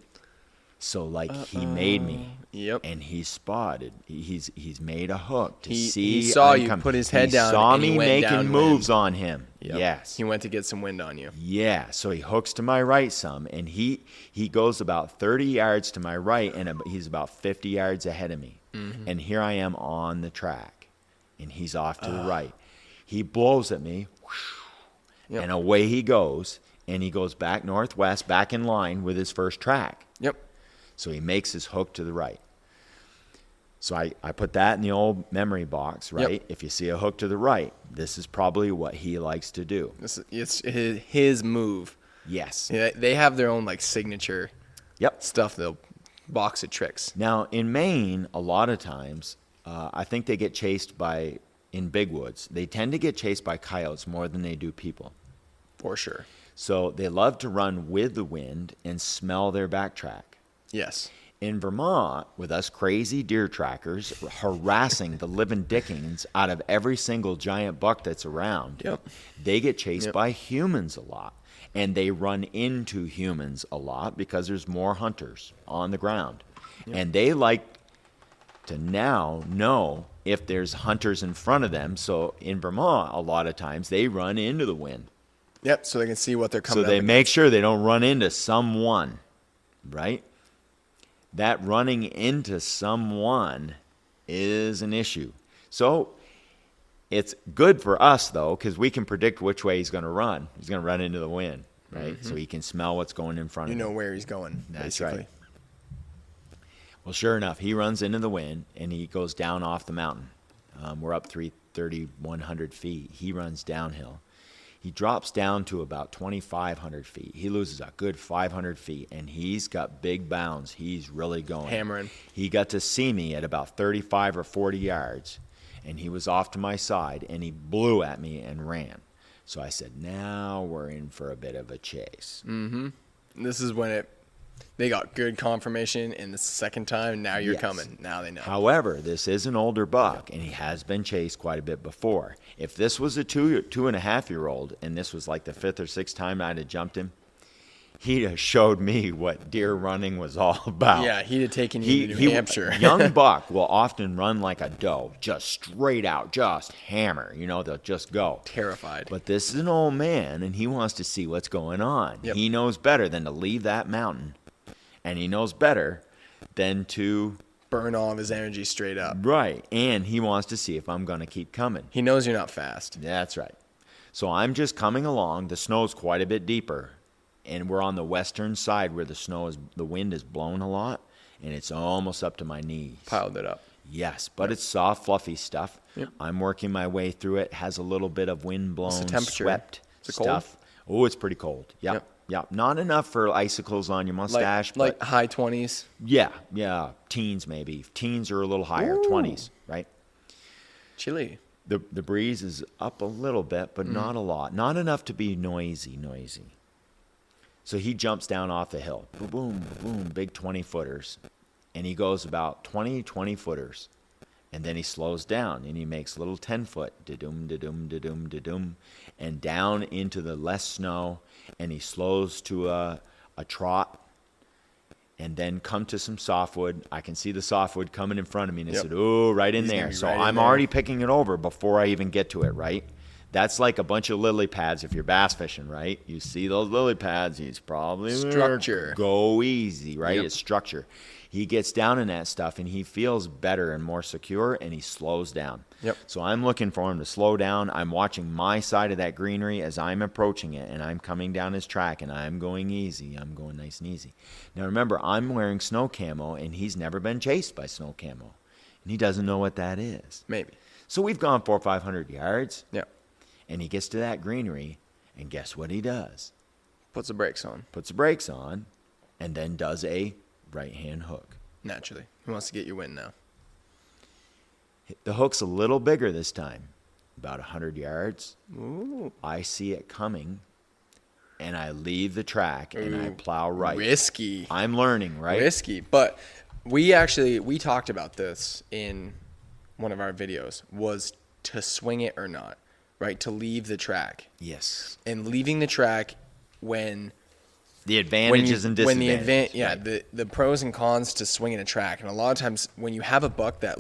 [SPEAKER 1] So like he made me.
[SPEAKER 2] Yep.
[SPEAKER 1] And he spotted. He's made a hook to
[SPEAKER 2] He
[SPEAKER 1] see.
[SPEAKER 2] saw
[SPEAKER 1] I'm
[SPEAKER 2] you
[SPEAKER 1] coming.
[SPEAKER 2] put his head
[SPEAKER 1] he
[SPEAKER 2] down
[SPEAKER 1] saw
[SPEAKER 2] and he
[SPEAKER 1] me
[SPEAKER 2] went
[SPEAKER 1] making
[SPEAKER 2] downwind.
[SPEAKER 1] moves on him.
[SPEAKER 2] Yep.
[SPEAKER 1] Yes.
[SPEAKER 2] He went to get some wind on you.
[SPEAKER 1] Yeah. So he hooks to my right some, and he goes about 30 yards to my right, and he's about 50 yards ahead of me. Mm-hmm. And here I am on the track, and he's off to the right. He blows at me, and away he goes, and he goes back northwest, back in line with his first track.
[SPEAKER 2] Yep.
[SPEAKER 1] So he makes his hook to the right. So I put that in the old memory box, right?
[SPEAKER 2] Yep.
[SPEAKER 1] If you see a hook to the right, this is probably what he likes to do.
[SPEAKER 2] It's his move.
[SPEAKER 1] Yes.
[SPEAKER 2] Yeah, they have their own like signature
[SPEAKER 1] Yep.
[SPEAKER 2] stuff, they'll box of tricks.
[SPEAKER 1] Now, in Maine, a lot of times, I think they get chased in big woods, they tend to get chased by coyotes more than they do people.
[SPEAKER 2] For sure.
[SPEAKER 1] So they love to run with the wind and smell their backtrack.
[SPEAKER 2] Yes.
[SPEAKER 1] In Vermont, with us crazy deer trackers harassing the living dickens out of every single giant buck that's around,
[SPEAKER 2] Yep.
[SPEAKER 1] they get chased by humans a lot. And they run into humans a lot because there's more hunters on the ground. Yep. And they like to now know if there's hunters in front of them. So in Vermont, a lot of times they run into the wind.
[SPEAKER 2] Yep, so they can see what they're coming
[SPEAKER 1] So they
[SPEAKER 2] up
[SPEAKER 1] make sure they don't run into someone, right? That running into someone is an issue. So it's good for us, though, because we can predict which way he's going to run. He's going to run into the wind, right? Mm-hmm. So he can smell what's going in front of him.
[SPEAKER 2] You know where he's going,
[SPEAKER 1] That's
[SPEAKER 2] basically.
[SPEAKER 1] right. Well, sure enough, he runs into the wind, and he goes down off the mountain. We're up 3,100 feet. He runs downhill. He drops down to about 2,500 feet. He loses a good 500 feet, and he's got big bounds. He's really going.
[SPEAKER 2] Hammering.
[SPEAKER 1] He got to see me at about 35 or 40 yards, and he was off to my side, and he blew at me and ran. So I said, now we're in for a bit of a chase.
[SPEAKER 2] Mm-hmm. This is when they got good confirmation, and the second time, now you're coming. Now they know.
[SPEAKER 1] However, this is an older buck, and he has been chased quite a bit before. If this was a 2.5-year-old, and this was like the 5th or 6th time I'd have jumped him, he'd have showed me what deer running was all about.
[SPEAKER 2] Yeah, he'd have taken you to New Hampshire.
[SPEAKER 1] Young buck will often run like a doe, just straight out, just hammer. They'll just go.
[SPEAKER 2] Terrified.
[SPEAKER 1] But this is an old man, and he wants to see what's going on.
[SPEAKER 2] Yep.
[SPEAKER 1] He knows better than to leave that mountain, and he knows better than to
[SPEAKER 2] burn all of his energy straight up.
[SPEAKER 1] Right, and he wants to see if I'm going to keep coming.
[SPEAKER 2] He knows you're not fast.
[SPEAKER 1] That's right. So I'm just coming along. The snow's quite a bit deeper, and we're on the western side where the wind is blowing a lot, and it's almost up to my knees.
[SPEAKER 2] Piled it up.
[SPEAKER 1] Yes, but it's soft, fluffy stuff.
[SPEAKER 2] Yep.
[SPEAKER 1] I'm working my way through it. Has a little bit of wind-blown, swept stuff.
[SPEAKER 2] Cold?
[SPEAKER 1] Oh, it's pretty cold. Yep. Not enough for icicles on your mustache.
[SPEAKER 2] Like
[SPEAKER 1] but
[SPEAKER 2] high 20s?
[SPEAKER 1] Yeah. Teens maybe. Teens are a little higher, 20s, right?
[SPEAKER 2] Chilly.
[SPEAKER 1] The breeze is up a little bit, but not a lot. Not enough to be noisy. So he jumps down off the hill. Boom, boom, big 20-footers. And he goes about 20-footers. And then he slows down, and he makes little 10-foot, da-dum, da-dum, da-dum, da-dum, and down into the less snow, and he slows to a trot, and then come to some softwood. I can see the softwood coming in front of me, and I said, oh, right in there. So I'm already picking it over before I even get to it, right? That's like a bunch of lily pads if you're bass fishing, right? You see those lily pads, he's probably
[SPEAKER 2] structure.
[SPEAKER 1] Go easy, right?
[SPEAKER 2] Yep.
[SPEAKER 1] It's structure. He gets down in that stuff, and he feels better and more secure, and he slows down.
[SPEAKER 2] Yep.
[SPEAKER 1] So I'm looking for him to slow down. I'm watching my side of that greenery as I'm approaching it, and I'm coming down his track, and I'm going easy. I'm going nice and easy. Now, remember, I'm wearing snow camo, and he's never been chased by snow camo, and he doesn't know what that is.
[SPEAKER 2] Maybe.
[SPEAKER 1] So we've gone 400 or 500 yards.
[SPEAKER 2] Yeah.
[SPEAKER 1] And he gets to that greenery, and guess what he does?
[SPEAKER 2] Puts the brakes on.
[SPEAKER 1] Puts the brakes on, and then does a right-hand hook.
[SPEAKER 2] Naturally. He wants to get you in now.
[SPEAKER 1] The hook's a little bigger this time, about 100 yards.
[SPEAKER 2] Ooh.
[SPEAKER 1] I see it coming, and I leave the track, and I plow right.
[SPEAKER 2] Risky.
[SPEAKER 1] I'm learning, right?
[SPEAKER 2] Risky. But we talked about this in one of our videos, was to swing it or not. Right, to leave the track.
[SPEAKER 1] Yes.
[SPEAKER 2] And leaving the track when
[SPEAKER 1] The advantages and disadvantages.
[SPEAKER 2] The pros and cons to swinging a track. And a lot of times when you have a buck that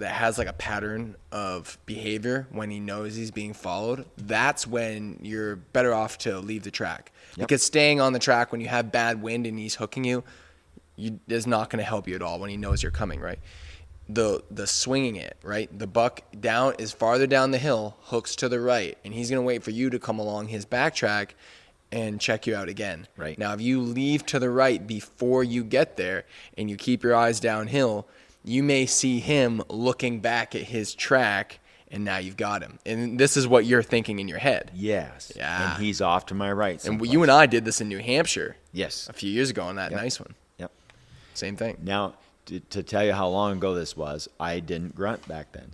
[SPEAKER 2] has like a pattern of behavior when he knows he's being followed, that's when you're better off to leave the track.
[SPEAKER 1] Yep.
[SPEAKER 2] Because staying on the track when you have bad wind and he's hooking you is not going to help you at all when he knows you're coming, right? The swinging it, right? The buck down is farther down the hill, hooks to the right, and he's going to wait for you to come along his backtrack and check you out again.
[SPEAKER 1] Right.
[SPEAKER 2] Now, if you leave to the right before you get there and you keep your eyes downhill, you may see him looking back at his track, and now you've got him. And this is what you're thinking in your head.
[SPEAKER 1] Yes.
[SPEAKER 2] Yeah.
[SPEAKER 1] And he's off to my right.
[SPEAKER 2] And you and I did this in New Hampshire.
[SPEAKER 1] Yes.
[SPEAKER 2] A few years ago on that nice one.
[SPEAKER 1] Yep.
[SPEAKER 2] Same thing.
[SPEAKER 1] Now, to tell you how long ago this was, I didn't grunt back then.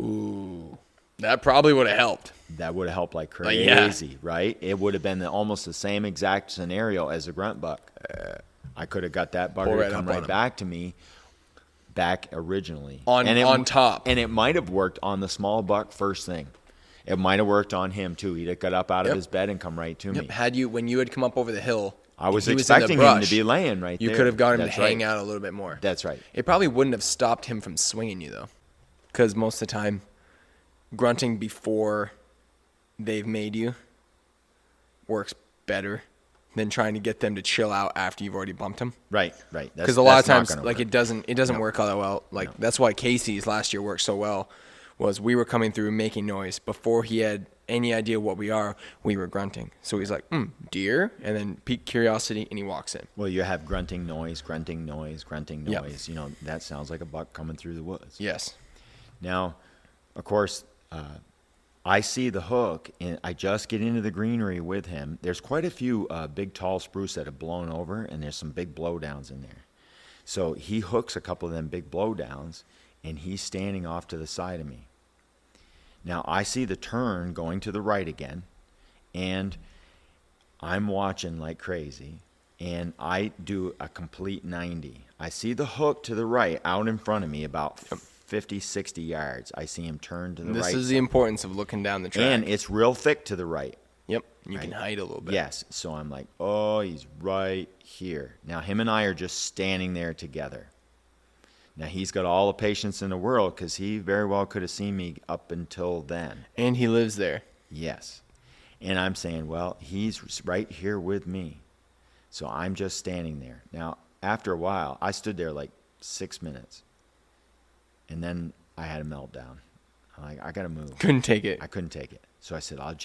[SPEAKER 2] Ooh. That probably would have helped.
[SPEAKER 1] That would have helped like crazy, right? It would have been almost the same exact scenario as a grunt buck. I could have got that bugger to come right back to me back originally.
[SPEAKER 2] On top.
[SPEAKER 1] And it might have worked on the small buck first thing. It might have worked on him too. He'd have got up out of his bed and come right to me.
[SPEAKER 2] When you had come up over the hill,
[SPEAKER 1] I was expecting him to be laying right there.
[SPEAKER 2] You could have got him to hang out a little bit more.
[SPEAKER 1] That's right.
[SPEAKER 2] It probably wouldn't have stopped him from swinging you, though. Because most of the time, grunting before they've made you works better than trying to get them to chill out after you've already bumped them.
[SPEAKER 1] Right.
[SPEAKER 2] Because a lot of times, like, it doesn't work all that well. Like, that's why Casey's last year worked so well, was we were coming through making noise. Before he had any idea what we were grunting. So he's like, deer, and then piqued curiosity, and he walks in.
[SPEAKER 1] Well, you have grunting noise.
[SPEAKER 2] Yep.
[SPEAKER 1] You know, that sounds like a buck coming through the woods.
[SPEAKER 2] Yes.
[SPEAKER 1] Now, of course, I see the hook, and I just get into the greenery with him. There's quite a few big, tall spruce that have blown over, and there's some big blowdowns in there. So he hooks a couple of them big blowdowns, and he's standing off to the side of me. Now, I see the turn going to the right again, and I'm watching like crazy, and I do a complete 90. I see the hook to the right out in front of me about 50, 60 yards. I see him turn to the right.
[SPEAKER 2] This is the importance of looking down the track.
[SPEAKER 1] And it's real thick to the right.
[SPEAKER 2] Yep. You can hide a little bit.
[SPEAKER 1] Yes. So I'm like, oh, he's right here. Now, him and I are just standing there together. Now, he's got all the patience in the world because he very well could have seen me up until then.
[SPEAKER 2] And he lives there.
[SPEAKER 1] Yes. And I'm saying, well, he's right here with me. So I'm just standing there. Now, after a while, I stood there like 6 minutes. And then I had a meltdown. I'm like, I got to move.
[SPEAKER 2] Couldn't take it.
[SPEAKER 1] I couldn't take it. So I said, I'll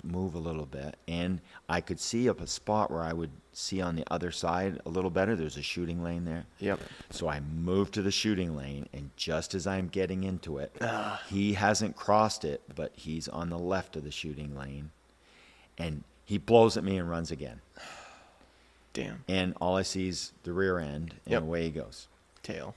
[SPEAKER 1] move a little bit. And I could see up a spot where I would see on the other side a little better. There's a shooting lane there.
[SPEAKER 2] Yep.
[SPEAKER 1] So I moved to the shooting lane, and just as I'm getting into it, he hasn't crossed it, but he's on the left of the shooting lane. And he blows at me and runs again.
[SPEAKER 2] Damn.
[SPEAKER 1] And all I see is the rear end, and away he goes.
[SPEAKER 2] Tail.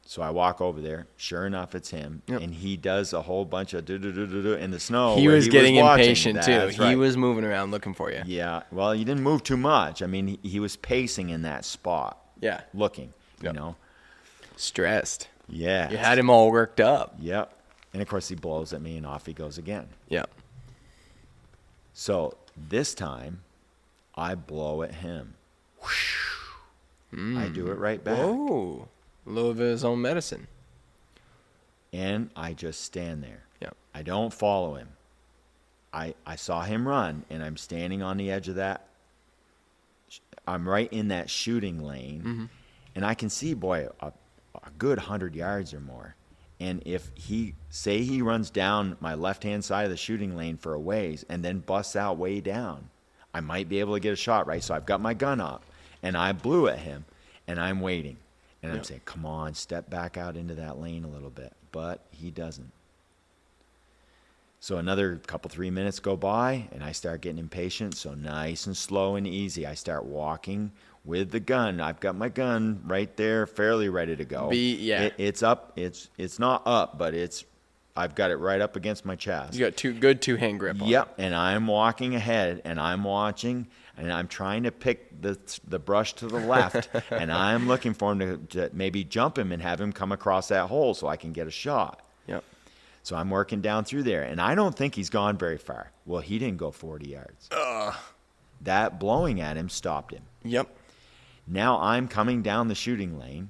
[SPEAKER 1] So I walk over there. Sure enough, it's him. Yep. And he does a whole bunch of do-do-do-do-do in the snow.
[SPEAKER 2] He was getting impatient, too.
[SPEAKER 1] That's right.
[SPEAKER 2] He was moving around looking for you.
[SPEAKER 1] Yeah. Well, he didn't move too much. I mean, he was pacing in that spot.
[SPEAKER 2] Yeah.
[SPEAKER 1] Looking, you know.
[SPEAKER 2] Stressed.
[SPEAKER 1] Yeah.
[SPEAKER 2] You had him all worked up.
[SPEAKER 1] Yep. And, of course, he blows at me, and off he goes again.
[SPEAKER 2] Yep.
[SPEAKER 1] So this time, I blow at him. I do it right back.
[SPEAKER 2] Whoa. A little bit of his own medicine.
[SPEAKER 1] And I just stand there.
[SPEAKER 2] Yep.
[SPEAKER 1] I don't follow him. I saw him run, and I'm standing on the edge of that. I'm right in that shooting lane, and I can see, boy, a good 100 yards or more. And if he runs down my left-hand side of the shooting lane for a ways and then busts out way down, I might be able to get a shot, right? So I've got my gun up, and I blew at him, and I'm waiting. And I'm saying, come on, step back out into that lane a little bit. But he doesn't. So another couple, 3 minutes go by, and I start getting impatient. So nice and slow and easy, I start walking with the gun. I've got my gun right there, fairly ready to go. It's up. It's not up, but I've got it right up against my chest.
[SPEAKER 2] You got two-hand grip on it.
[SPEAKER 1] Yep, and I'm walking ahead, and I'm watching, and I'm trying to pick the brush to the left, and I'm looking for him to maybe jump him and have him come across that hole so I can get a shot.
[SPEAKER 2] Yep.
[SPEAKER 1] So I'm working down through there, and I don't think he's gone very far. Well, he didn't go 40 yards. that blowing at him stopped him.
[SPEAKER 2] Yep.
[SPEAKER 1] Now I'm coming down the shooting lane,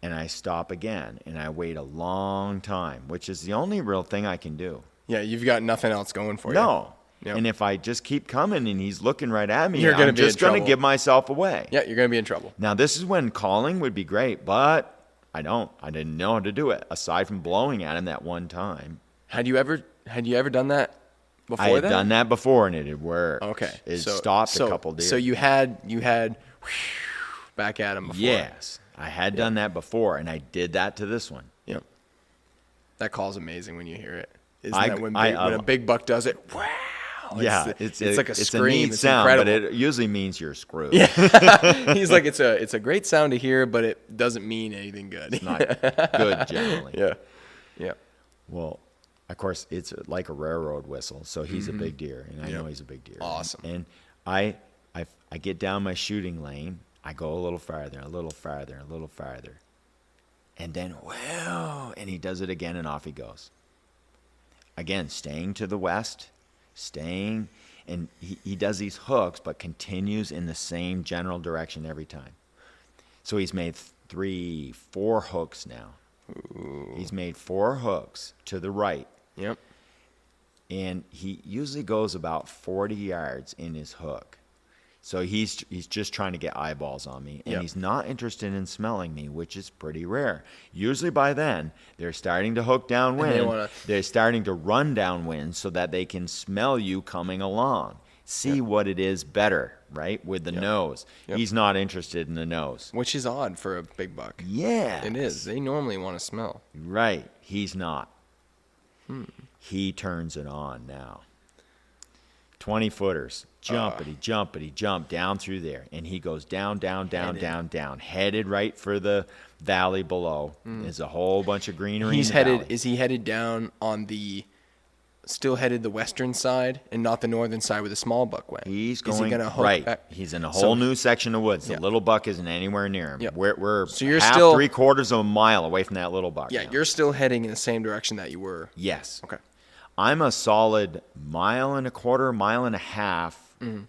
[SPEAKER 1] and I stop again, and I wait a long time, which is the only real thing I can do.
[SPEAKER 2] Yeah, you've got nothing else going for you.
[SPEAKER 1] No.
[SPEAKER 2] Yep.
[SPEAKER 1] And if I just keep coming and he's looking right at me,
[SPEAKER 2] You're
[SPEAKER 1] I'm just going to give myself away.
[SPEAKER 2] Yeah, you're going to be in trouble.
[SPEAKER 1] Now, this is when calling would be great, but I didn't know how to do it, aside from blowing at him that one time.
[SPEAKER 2] Had you ever done that before?
[SPEAKER 1] I had done that before, and it had worked.
[SPEAKER 2] Okay.
[SPEAKER 1] It stopped a couple deer.
[SPEAKER 2] So you had back at him before.
[SPEAKER 1] Yes. I had done that before, and I did that to this one.
[SPEAKER 2] Yep. That call's amazing when you hear it. Isn't that when a big buck does it? Wow.
[SPEAKER 1] Yeah,
[SPEAKER 2] it's like a scream.
[SPEAKER 1] A neat
[SPEAKER 2] it's
[SPEAKER 1] sound,
[SPEAKER 2] incredible.
[SPEAKER 1] but it usually means you're screwed.
[SPEAKER 2] Yeah. He's like, it's a great sound to hear, but it doesn't mean anything good.
[SPEAKER 1] It's not good generally.
[SPEAKER 2] Yeah. Yeah.
[SPEAKER 1] Well, of course, it's like a railroad whistle, so he's a big deer, and I know he's a big deer.
[SPEAKER 2] Awesome.
[SPEAKER 1] And I get down my shooting lane. I go a little farther, a little farther, a little farther. And then, wow, and he does it again, and off he goes. Again, staying to the west. And he does these hooks, but continues in the same general direction every time. So he's made 4 hooks now. Ooh. He's made 4 hooks to the right.
[SPEAKER 2] Yep.
[SPEAKER 1] And he usually goes about 40 yards in his hook. So he's just trying to get eyeballs on me, and he's not interested in smelling me, which is pretty rare. Usually by then, they're starting to hook downwind. They're starting to run downwind so that they can smell you coming along. See what it is better, right, with the nose. Yep. He's not interested in the nose.
[SPEAKER 2] Which is odd for a big buck.
[SPEAKER 1] Yeah.
[SPEAKER 2] It is. They normally want to smell.
[SPEAKER 1] Right. He's not. He turns it on now. 20-footers. Jumpity, jump down through there. And he goes down, headed right for the valley below. There's a whole bunch of greenery in the valley.
[SPEAKER 2] Is he headed down on still headed the western side and not the northern side where the small buck went?
[SPEAKER 1] He's going right. Back? He's in a whole new section of woods. The little buck isn't anywhere near him.
[SPEAKER 2] Yep.
[SPEAKER 1] We're
[SPEAKER 2] so you're
[SPEAKER 1] half,
[SPEAKER 2] still
[SPEAKER 1] 3/4 of a mile away from that little buck.
[SPEAKER 2] Yeah,
[SPEAKER 1] now.
[SPEAKER 2] you're still heading in the same direction that you were.
[SPEAKER 1] Yes.
[SPEAKER 2] Okay.
[SPEAKER 1] I'm a solid 1.25 miles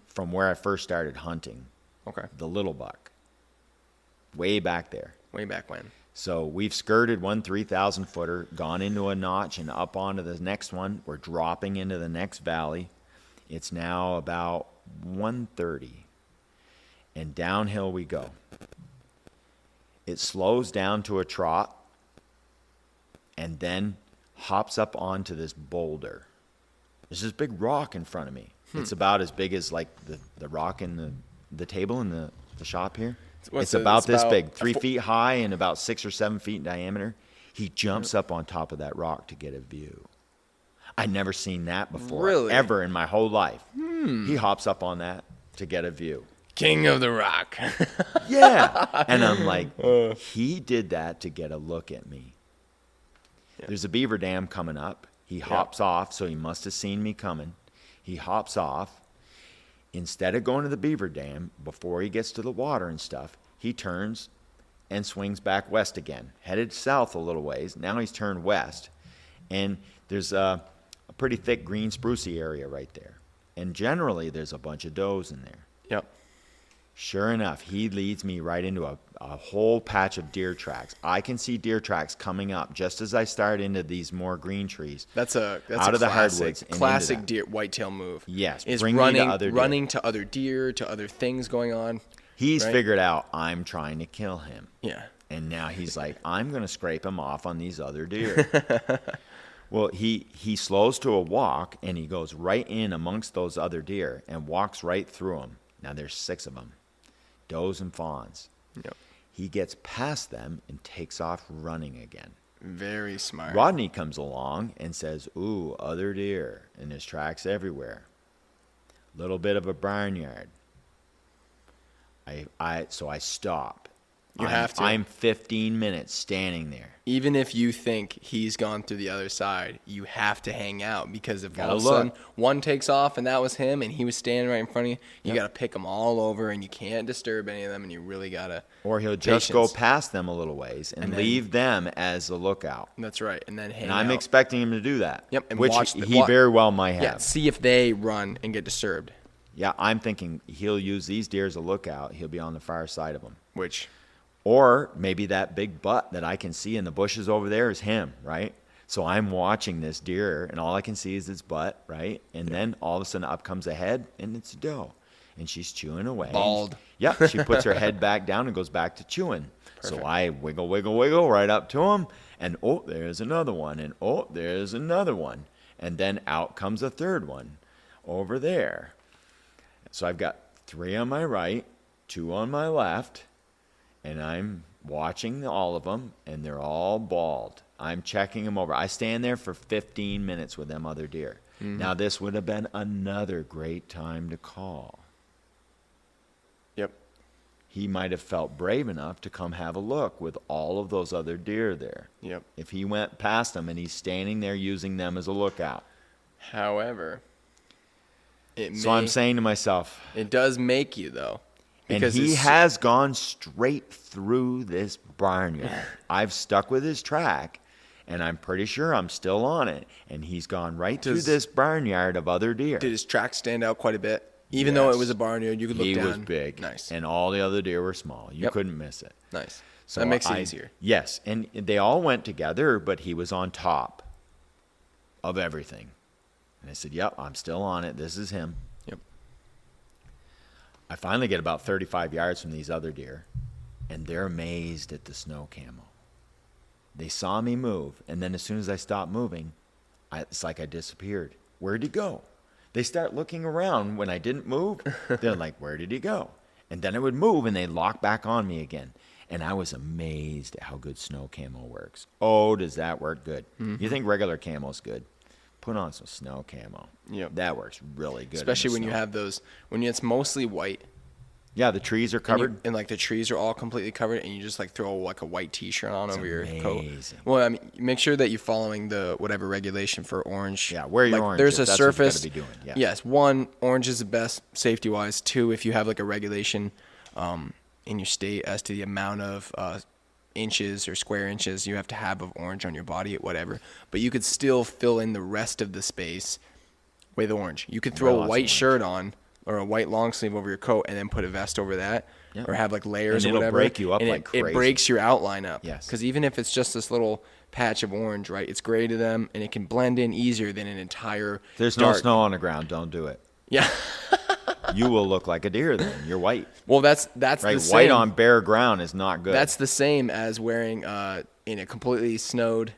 [SPEAKER 1] from where I first started hunting.
[SPEAKER 2] Okay.
[SPEAKER 1] The little buck. Way back there.
[SPEAKER 2] Way back when.
[SPEAKER 1] So we've skirted one 3,000-footer, gone into a notch, and up onto the next one. We're dropping into the next valley. It's now about 1:30, and downhill we go. It slows down to a trot, and then hops up onto this boulder. There's this big rock in front of me. It's about as big as like the rock in the table in the shop here. It's about this big, 3 feet high and about 6 or 7 feet in diameter. He jumps up on top of that rock to get a view. I'd never seen that before, ever in my whole life. He hops up on that to get a view.
[SPEAKER 2] King of the rock.
[SPEAKER 1] Yeah. And I'm like, he did that to get a look at me. Yeah. There's a beaver dam coming up. He hops off, so he must have seen me coming. He hops off. Instead of going to the beaver dam, before he gets to the water and stuff, he turns and swings back west again. Headed south a little ways. Now he's turned west. And there's a pretty thick green sprucey area right there. And generally, there's a bunch of does in there.
[SPEAKER 2] Yep.
[SPEAKER 1] Sure enough, he leads me right into a whole patch of deer tracks. I can see deer tracks coming up just as I start into these more green trees.
[SPEAKER 2] That's
[SPEAKER 1] out
[SPEAKER 2] a
[SPEAKER 1] of the hardwoods.
[SPEAKER 2] Classic deer whitetail move.
[SPEAKER 1] Yes,
[SPEAKER 2] is
[SPEAKER 1] bring
[SPEAKER 2] running
[SPEAKER 1] me to other deer.
[SPEAKER 2] Running to other deer, to other things going on.
[SPEAKER 1] He's figured out I'm trying to kill him.
[SPEAKER 2] Yeah.
[SPEAKER 1] And now he's like, I'm going to scrape him off on these other deer. Well, he slows to a walk, and he goes right in amongst those other deer and walks right through them. Now there's 6 of them. Does and fawns.
[SPEAKER 2] Yep.
[SPEAKER 1] He gets past them and takes off running again.
[SPEAKER 2] Very smart.
[SPEAKER 1] Rodney comes along and says, ooh, other deer, and there's tracks everywhere. Little bit of a barnyard. So I stop.
[SPEAKER 2] You have to.
[SPEAKER 1] I'm 15 minutes standing there.
[SPEAKER 2] Even if you think he's gone through the other side, you have to hang out, because if all of a sudden one takes off and that was him and he was standing right in front of you, you got to pick them all over, and you can't disturb any of them, and you really got to.
[SPEAKER 1] Or he'll just go past them a little ways and leave them as a lookout.
[SPEAKER 2] That's right, and then hang
[SPEAKER 1] out. And I'm
[SPEAKER 2] out.
[SPEAKER 1] expecting him to do that.
[SPEAKER 2] Yep, and
[SPEAKER 1] which
[SPEAKER 2] watch
[SPEAKER 1] he very well might have.
[SPEAKER 2] Yeah, see if they run and get disturbed.
[SPEAKER 1] Yeah, I'm thinking he'll use these deer as a lookout. He'll be on the far side of them.
[SPEAKER 2] Which,
[SPEAKER 1] Or maybe that big butt that I can see in the bushes over there is him, right? So I'm watching this deer, and all I can see is its butt, right? And then all of a sudden up comes a head, and it's a doe. And she's chewing away.
[SPEAKER 2] Bald.
[SPEAKER 1] Yeah, she puts her head back down and goes back to chewing. So I wiggle, wiggle, wiggle right up to him, and oh, there's another one, and oh, there's another one. And then out comes a third one over there. So I've got 3 on my right, 2 on my left, and I'm watching all of them, and they're all bald. I'm checking them over. I stand there for 15 minutes with them other deer. Mm-hmm. Now, this would have been another great time to call.
[SPEAKER 2] Yep.
[SPEAKER 1] He might have felt brave enough to come have a look with all of those other deer there.
[SPEAKER 2] Yep.
[SPEAKER 1] If he went past them and he's standing there using them as a lookout.
[SPEAKER 2] However,
[SPEAKER 1] I'm saying to myself,
[SPEAKER 2] it does make you, though.
[SPEAKER 1] And he has gone straight through this barnyard. I've stuck with his track, and I'm pretty sure I'm still on it. And he's gone right through this barnyard of other deer.
[SPEAKER 2] Did his track stand out quite a bit? Even though it was a barnyard, you could look down.
[SPEAKER 1] He was big.
[SPEAKER 2] Nice.
[SPEAKER 1] And all the other deer were small. You couldn't miss it.
[SPEAKER 2] Nice.
[SPEAKER 1] So
[SPEAKER 2] that makes it easier.
[SPEAKER 1] Yes. And they all went together, but he was on top of everything. And I said, yep, I'm still on it. This is him.
[SPEAKER 2] Yep.
[SPEAKER 1] I finally get about 35 yards from these other deer, and they're amazed at the snow camo. They saw me move, and then as soon as I stopped moving, it's like I disappeared. Where'd he go? They start looking around when I didn't move. They're like, where did he go? And then I would move, and they'd lock back on me again. And I was amazed at how good snow camo works. Oh, does that work good? Mm-hmm. You think regular camo's good? Put on some snow camo.
[SPEAKER 2] Yep.
[SPEAKER 1] That works really good.
[SPEAKER 2] Especially when you have those, when it's mostly white.
[SPEAKER 1] Yeah, the trees are covered.
[SPEAKER 2] And like the trees are all completely covered, and you just like throw like a white T-shirt on over your coat.
[SPEAKER 1] Amazing.
[SPEAKER 2] Well, I mean, make sure that you're following the whatever regulation for orange.
[SPEAKER 1] Yeah, wear your orange.
[SPEAKER 2] There's a
[SPEAKER 1] that's
[SPEAKER 2] surface.
[SPEAKER 1] What you gotta be doing. Yeah.
[SPEAKER 2] Yes, 1, orange is the best safety-wise. 2, if you have like a regulation in your state as to the amount of inches or square inches you have to have of orange on your body, whatever. But you could still fill in the rest of the space with orange. You could throw a white shirt on or a white long sleeve over your coat and then put a vest over that, or have like layers
[SPEAKER 1] and
[SPEAKER 2] or whatever.
[SPEAKER 1] It'll break you up
[SPEAKER 2] and
[SPEAKER 1] like crazy.
[SPEAKER 2] It breaks your outline up.
[SPEAKER 1] Yes.
[SPEAKER 2] Because even if it's just this little patch of orange, right, it's gray to them, and it can blend in easier than an entire
[SPEAKER 1] There's
[SPEAKER 2] dark.
[SPEAKER 1] no snow on the ground. Don't do it.
[SPEAKER 2] Yeah.
[SPEAKER 1] You will look like a deer then. You're white.
[SPEAKER 2] Well, that's
[SPEAKER 1] right.
[SPEAKER 2] the same.
[SPEAKER 1] White on bare ground is not good.
[SPEAKER 2] That's the same as wearing in a completely snowed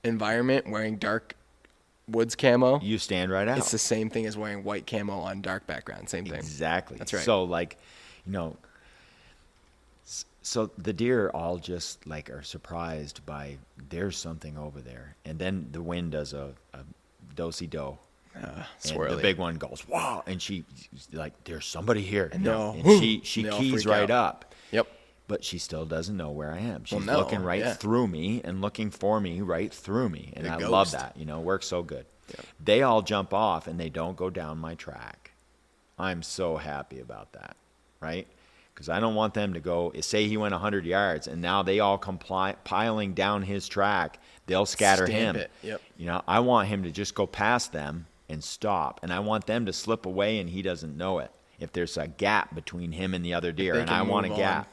[SPEAKER 2] environment, wearing dark woods camo.
[SPEAKER 1] You stand right out.
[SPEAKER 2] It's the same thing as wearing white camo on dark background. Same thing.
[SPEAKER 1] Exactly.
[SPEAKER 2] That's right.
[SPEAKER 1] So like, so the deer all just like are surprised by there's something over there, and then the wind does a do-si-do. And
[SPEAKER 2] Swirly.
[SPEAKER 1] the big one goes, wow, and she's like, there's somebody here.
[SPEAKER 2] And
[SPEAKER 1] she keys right up.
[SPEAKER 2] Yep.
[SPEAKER 1] But she still doesn't know where I am. She's
[SPEAKER 2] Well, no,
[SPEAKER 1] looking right through me and looking for me right through me. And I love that. It works so good.
[SPEAKER 2] Yep.
[SPEAKER 1] They all jump off and they don't go down my track. I'm so happy about that, right? Because I don't want them to go, say he went 100 yards and now they all come piling down his track. They'll scatter him.
[SPEAKER 2] It. Yep.
[SPEAKER 1] I want him to just go past them and stop. And I want them to slip away and he doesn't know it. If there's a gap between him and the other deer, and I want a gap.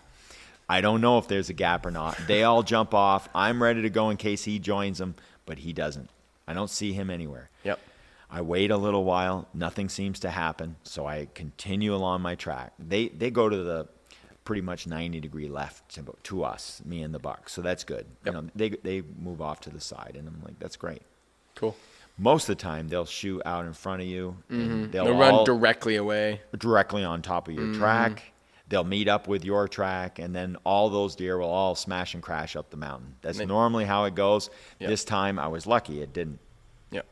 [SPEAKER 1] I don't know if there's a gap or not. They all jump off. I'm ready to go in case he joins them, but he doesn't. I don't see him anywhere.
[SPEAKER 2] Yep.
[SPEAKER 1] I wait a little while. Nothing seems to happen, so I continue along my track. They go to the pretty much 90-degree left to us, me and the buck. So that's good.
[SPEAKER 2] Yep.
[SPEAKER 1] They move off to the side, and I'm like, that's great.
[SPEAKER 2] Cool.
[SPEAKER 1] Most of the time, they'll shoot out in front of you. And
[SPEAKER 2] They'll run directly away.
[SPEAKER 1] Directly on top of your track. They'll meet up with your track, and then all those deer will all smash and crash up the mountain. That's normally how it goes.
[SPEAKER 2] Yep.
[SPEAKER 1] This time, I was lucky. It didn't.
[SPEAKER 2] Yep.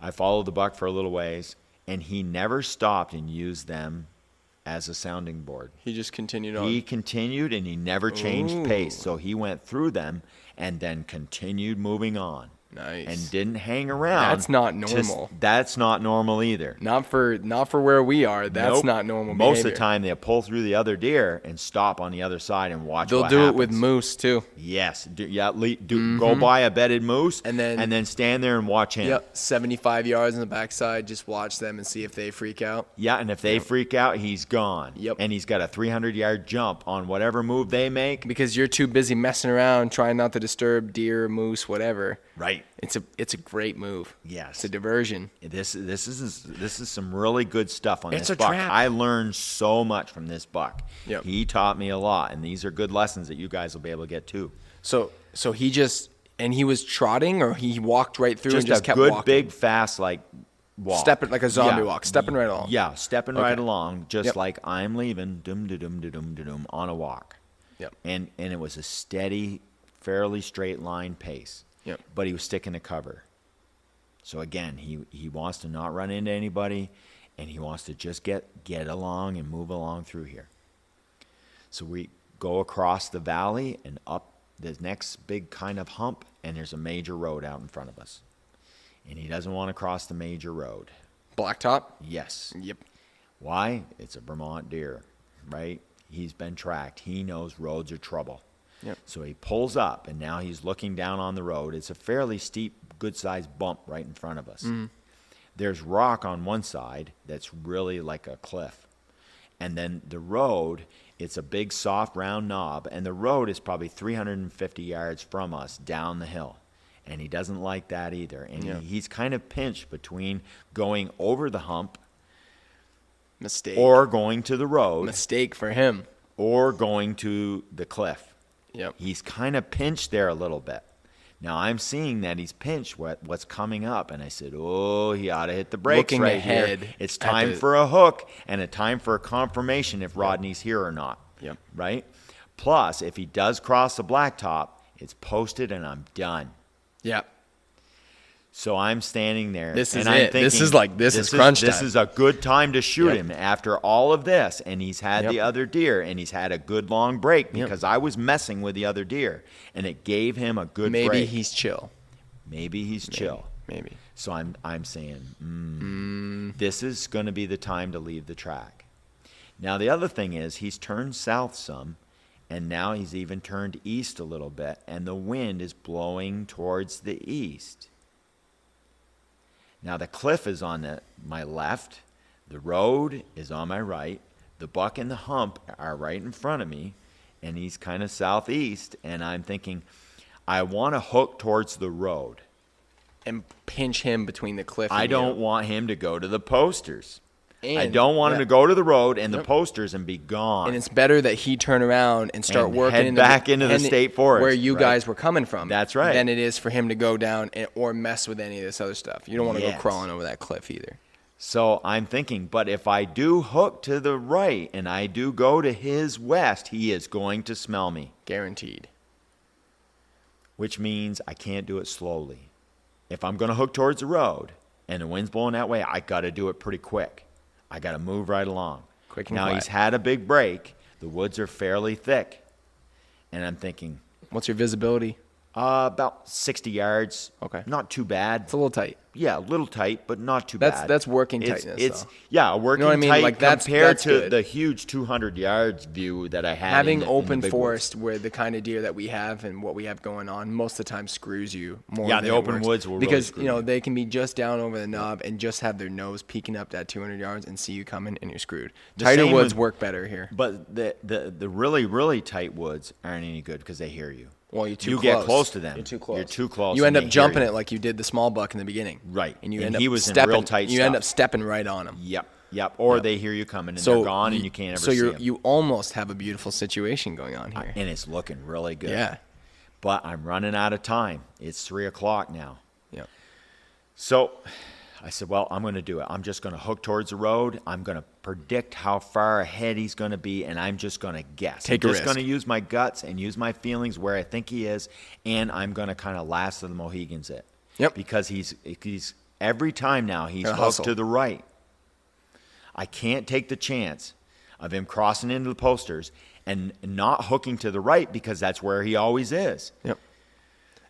[SPEAKER 1] I followed the buck for a little ways, and he never stopped and used them as a sounding board.
[SPEAKER 2] He just continued on.
[SPEAKER 1] He continued, and he never changed pace. So he went through them and then continued moving on.
[SPEAKER 2] Nice.
[SPEAKER 1] And didn't hang around.
[SPEAKER 2] That's not normal.
[SPEAKER 1] That's not normal either.
[SPEAKER 2] Not for where we are. That's
[SPEAKER 1] Nope.
[SPEAKER 2] not normal
[SPEAKER 1] Most
[SPEAKER 2] behavior.
[SPEAKER 1] of the time, they'll pull through the other deer and stop on the other side and watch
[SPEAKER 2] They'll
[SPEAKER 1] what
[SPEAKER 2] do
[SPEAKER 1] happens.
[SPEAKER 2] it with moose too.
[SPEAKER 1] Yes. Go by a bedded moose
[SPEAKER 2] And then
[SPEAKER 1] stand there and watch him.
[SPEAKER 2] Yep, 75 yards on the backside. Just watch them and see if they freak out.
[SPEAKER 1] Yeah, and if they freak out, he's gone.
[SPEAKER 2] Yep.
[SPEAKER 1] And he's got a 300-yard jump on whatever move they make.
[SPEAKER 2] Because you're too busy messing around, trying not to disturb deer, moose, whatever.
[SPEAKER 1] Right.
[SPEAKER 2] It's a great move.
[SPEAKER 1] Yes.
[SPEAKER 2] It's a diversion.
[SPEAKER 1] This is some really good stuff on
[SPEAKER 2] It's
[SPEAKER 1] this
[SPEAKER 2] a
[SPEAKER 1] buck.
[SPEAKER 2] trap.
[SPEAKER 1] I learned so much from this buck.
[SPEAKER 2] Yep.
[SPEAKER 1] He taught me a lot, and these are good lessons that you guys will be able to get too.
[SPEAKER 2] So he was trotting, or he walked right through and just
[SPEAKER 1] a
[SPEAKER 2] kept
[SPEAKER 1] good,
[SPEAKER 2] walking?
[SPEAKER 1] big, fast walk.
[SPEAKER 2] Stepping like a zombie walk, stepping right along.
[SPEAKER 1] Yeah, stepping right along, just
[SPEAKER 2] Yep.
[SPEAKER 1] like I'm leaving, dum-da-dum-da-dum-da-dum, on a walk.
[SPEAKER 2] Yep.
[SPEAKER 1] And it was a steady, fairly straight line pace.
[SPEAKER 2] Yep.
[SPEAKER 1] But he was sticking to cover. So again, he wants to not run into anybody, and he wants to just get along and move along through here. So we go across the valley and up the next big kind of hump, and there's a major road out in front of us. And he doesn't want to cross the major road.
[SPEAKER 2] Blacktop?
[SPEAKER 1] Yes.
[SPEAKER 2] Yep.
[SPEAKER 1] Why? It's a Vermont deer, right? He's been tracked. He knows roads are trouble.
[SPEAKER 2] Yep.
[SPEAKER 1] So he pulls up, and now he's looking down on the road. It's a fairly steep, good-sized bump right in front of us. Mm. There's rock on one side that's really like a cliff. And then the road, it's a big, soft, round knob, and the road is probably 350 yards from us down the hill. And he doesn't like that either. And he's kind of pinched between going over the hump
[SPEAKER 2] Mistake.
[SPEAKER 1] or going to the road
[SPEAKER 2] Mistake for him.
[SPEAKER 1] or going to the cliff.
[SPEAKER 2] Yep.
[SPEAKER 1] He's kind of pinched there a little bit. Now, I'm seeing that he's pinched what's coming up, and I said, oh, he ought to hit the brakes
[SPEAKER 2] Looking
[SPEAKER 1] right
[SPEAKER 2] ahead
[SPEAKER 1] here. It's
[SPEAKER 2] at
[SPEAKER 1] time
[SPEAKER 2] the-
[SPEAKER 1] for a hook and a time for a confirmation if Rodney's here or not.
[SPEAKER 2] Yep.
[SPEAKER 1] Right? Plus, if he does cross the blacktop, it's posted and I'm done.
[SPEAKER 2] Yep.
[SPEAKER 1] So I'm standing there.
[SPEAKER 2] This is
[SPEAKER 1] and I'm
[SPEAKER 2] it.
[SPEAKER 1] thinking,
[SPEAKER 2] This is crunch
[SPEAKER 1] This
[SPEAKER 2] time.
[SPEAKER 1] is a good time to shoot
[SPEAKER 2] Yep.
[SPEAKER 1] him after all of this. And he's had
[SPEAKER 2] Yep.
[SPEAKER 1] the other deer, and he's had a good long break
[SPEAKER 2] Yep.
[SPEAKER 1] because I was messing with the other deer, and it gave him a good
[SPEAKER 2] Maybe
[SPEAKER 1] break.
[SPEAKER 2] he's chill.
[SPEAKER 1] Maybe he's chill.
[SPEAKER 2] Maybe.
[SPEAKER 1] So I'm saying, this is going to be the time to leave the track. Now, the other thing is he's turned south some, and now he's even turned east a little bit, and the wind is blowing towards the east. Now, the cliff is on my left. The road is on my right. The buck and the hump are right in front of me, and he's kind of southeast, and I'm thinking, I want to hook towards the road.
[SPEAKER 2] And pinch him between the cliff and
[SPEAKER 1] I
[SPEAKER 2] you.
[SPEAKER 1] don't want him to go to the posters. I
[SPEAKER 2] And-
[SPEAKER 1] don't want him
[SPEAKER 2] yeah.
[SPEAKER 1] to go to the road and the
[SPEAKER 2] Yep.
[SPEAKER 1] posters and be gone.
[SPEAKER 2] And it's better that he turn around and start
[SPEAKER 1] And
[SPEAKER 2] working
[SPEAKER 1] head back into the
[SPEAKER 2] and
[SPEAKER 1] state forest,
[SPEAKER 2] where you
[SPEAKER 1] right?
[SPEAKER 2] guys were coming from.
[SPEAKER 1] That's right.
[SPEAKER 2] Than it is for him to go down or mess with any of this other stuff. You don't want to
[SPEAKER 1] Yes.
[SPEAKER 2] go crawling over that cliff either.
[SPEAKER 1] So I'm thinking, but if I do hook to the right and I do go to his west, he is going to smell me,
[SPEAKER 2] Guaranteed.
[SPEAKER 1] which means I can't do it slowly. If I'm going to hook towards the road and the wind's blowing that way, I got to do it pretty quick. I got to move right along.
[SPEAKER 2] Quick and
[SPEAKER 1] now,
[SPEAKER 2] quiet.
[SPEAKER 1] he's had a big break. The woods are fairly thick. And I'm thinking,
[SPEAKER 2] What's your visibility?
[SPEAKER 1] about 60 yards.
[SPEAKER 2] Okay.
[SPEAKER 1] Not too bad.
[SPEAKER 2] It's a little tight.
[SPEAKER 1] Yeah, a little tight, but not too
[SPEAKER 2] That's-
[SPEAKER 1] bad.
[SPEAKER 2] that's working
[SPEAKER 1] It's-
[SPEAKER 2] tightness,
[SPEAKER 1] It's
[SPEAKER 2] though.
[SPEAKER 1] yeah, a working
[SPEAKER 2] what I mean?
[SPEAKER 1] tight
[SPEAKER 2] Like, that's
[SPEAKER 1] compared to
[SPEAKER 2] good.
[SPEAKER 1] the huge 200 yards view that I had.
[SPEAKER 2] Having
[SPEAKER 1] in the
[SPEAKER 2] open
[SPEAKER 1] big
[SPEAKER 2] forest where the kind of deer that we have and what we have going on most of the time screws you more.
[SPEAKER 1] Yeah,
[SPEAKER 2] than
[SPEAKER 1] the
[SPEAKER 2] it
[SPEAKER 1] open
[SPEAKER 2] works.
[SPEAKER 1] woods will really
[SPEAKER 2] because
[SPEAKER 1] screw
[SPEAKER 2] you know
[SPEAKER 1] you.
[SPEAKER 2] they can be just down over the knob and just have their nose peeking up that 200 yards and see you coming and you're screwed.
[SPEAKER 1] The
[SPEAKER 2] Tighter
[SPEAKER 1] same
[SPEAKER 2] woods
[SPEAKER 1] with-
[SPEAKER 2] work better here.
[SPEAKER 1] But the really, really tight woods aren't any good because they hear you.
[SPEAKER 2] Well, you're too
[SPEAKER 1] You
[SPEAKER 2] close.
[SPEAKER 1] get close to them.
[SPEAKER 2] You're too close.
[SPEAKER 1] You're too close
[SPEAKER 2] You
[SPEAKER 1] and
[SPEAKER 2] end up
[SPEAKER 1] they hear
[SPEAKER 2] jumping
[SPEAKER 1] you.
[SPEAKER 2] it like you did the small buck in the beginning.
[SPEAKER 1] Right.
[SPEAKER 2] And you
[SPEAKER 1] And
[SPEAKER 2] end
[SPEAKER 1] he
[SPEAKER 2] up
[SPEAKER 1] was in
[SPEAKER 2] stepping.
[SPEAKER 1] real tight
[SPEAKER 2] You end
[SPEAKER 1] stuff.
[SPEAKER 2] up stepping right on him.
[SPEAKER 1] Yep. Or
[SPEAKER 2] Yep.
[SPEAKER 1] they hear you coming and
[SPEAKER 2] So
[SPEAKER 1] they're gone and you can't ever
[SPEAKER 2] so
[SPEAKER 1] see them.
[SPEAKER 2] you almost have a beautiful situation going on here.
[SPEAKER 1] And it's looking really good.
[SPEAKER 2] Yeah.
[SPEAKER 1] But I'm running out of time. It's 3:00 now.
[SPEAKER 2] Yeah.
[SPEAKER 1] So I said, well, I'm going to do it. I'm just going to hook towards the road. I'm going to predict how far ahead he's going to be, and I'm just going to guess.
[SPEAKER 2] Take a
[SPEAKER 1] I'm just
[SPEAKER 2] risk.
[SPEAKER 1] going to use my guts and use my feelings where I think he is, and I'm going to kind of last of the Mohegans it.
[SPEAKER 2] Yep.
[SPEAKER 1] Because he's every time now he's
[SPEAKER 2] Gotta
[SPEAKER 1] hooked
[SPEAKER 2] hustle.
[SPEAKER 1] to the right. I can't take the chance of him crossing into the posters and not hooking to the right because that's where he always is.
[SPEAKER 2] Yep.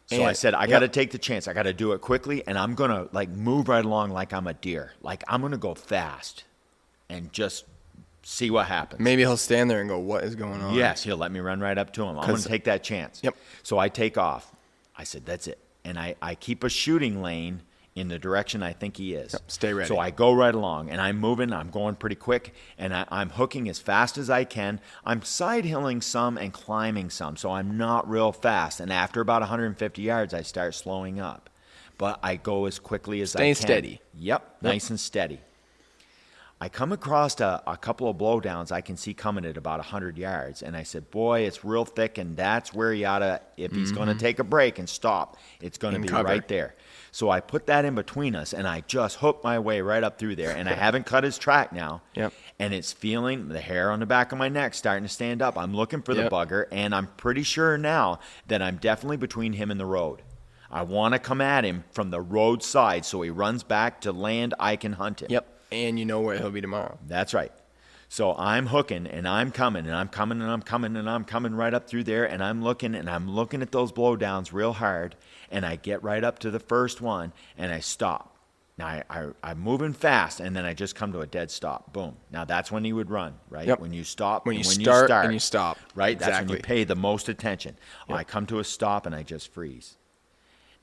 [SPEAKER 1] So I said, I got to take the chance. I got to do it quickly, and I'm going to like move right along like I'm a deer. Like I'm going to go fast and just see what happens.
[SPEAKER 2] Maybe he'll stand there and go, what is going on?
[SPEAKER 1] Yes, he'll let me run right up to him. I'm going to take that chance.
[SPEAKER 2] Yep.
[SPEAKER 1] So I take off. I said, that's it. And I keep a shooting lane in the direction I think he is.
[SPEAKER 2] Yep. Stay ready.
[SPEAKER 1] So I go right along, and I'm moving. I'm going pretty quick, and I'm hooking as fast as I can. I'm side-hilling some and climbing some, so I'm not real fast. And after about 150 yards, I start slowing up. But I go as quickly as I can.
[SPEAKER 2] Stay steady.
[SPEAKER 1] Yep, nice and steady. I come across a couple of blowdowns I can see coming at about 100 yards. And I said, boy, it's real thick, and that's where he ought to, if he's going to take a break and stop, it's going to be
[SPEAKER 2] cover.
[SPEAKER 1] right there. So I put that in between us, and I just hooked my way right up through there. And I haven't cut his track now.
[SPEAKER 2] Yep.
[SPEAKER 1] And it's feeling the hair on the back of my neck starting to stand up. I'm looking for the bugger, and I'm pretty sure now that I'm definitely between him and the road. I want to come at him from the road side so he runs back to land I can hunt him.
[SPEAKER 2] Yep. And you know where he'll be tomorrow.
[SPEAKER 1] That's right. So I'm hooking, and I'm coming, and I'm coming, and I'm coming, and I'm coming right up through there, and I'm looking at those blowdowns real hard, and I get right up to the first one, and I stop. Now, I'm moving fast, and then I just come to a dead stop. Boom. Now, that's when he would run, right?
[SPEAKER 2] Yep.
[SPEAKER 1] When you stop.
[SPEAKER 2] When you
[SPEAKER 1] and
[SPEAKER 2] start and you stop.
[SPEAKER 1] Right?
[SPEAKER 2] Exactly.
[SPEAKER 1] That's when you pay the most attention.
[SPEAKER 2] Yep.
[SPEAKER 1] I come to a stop, and I just freeze.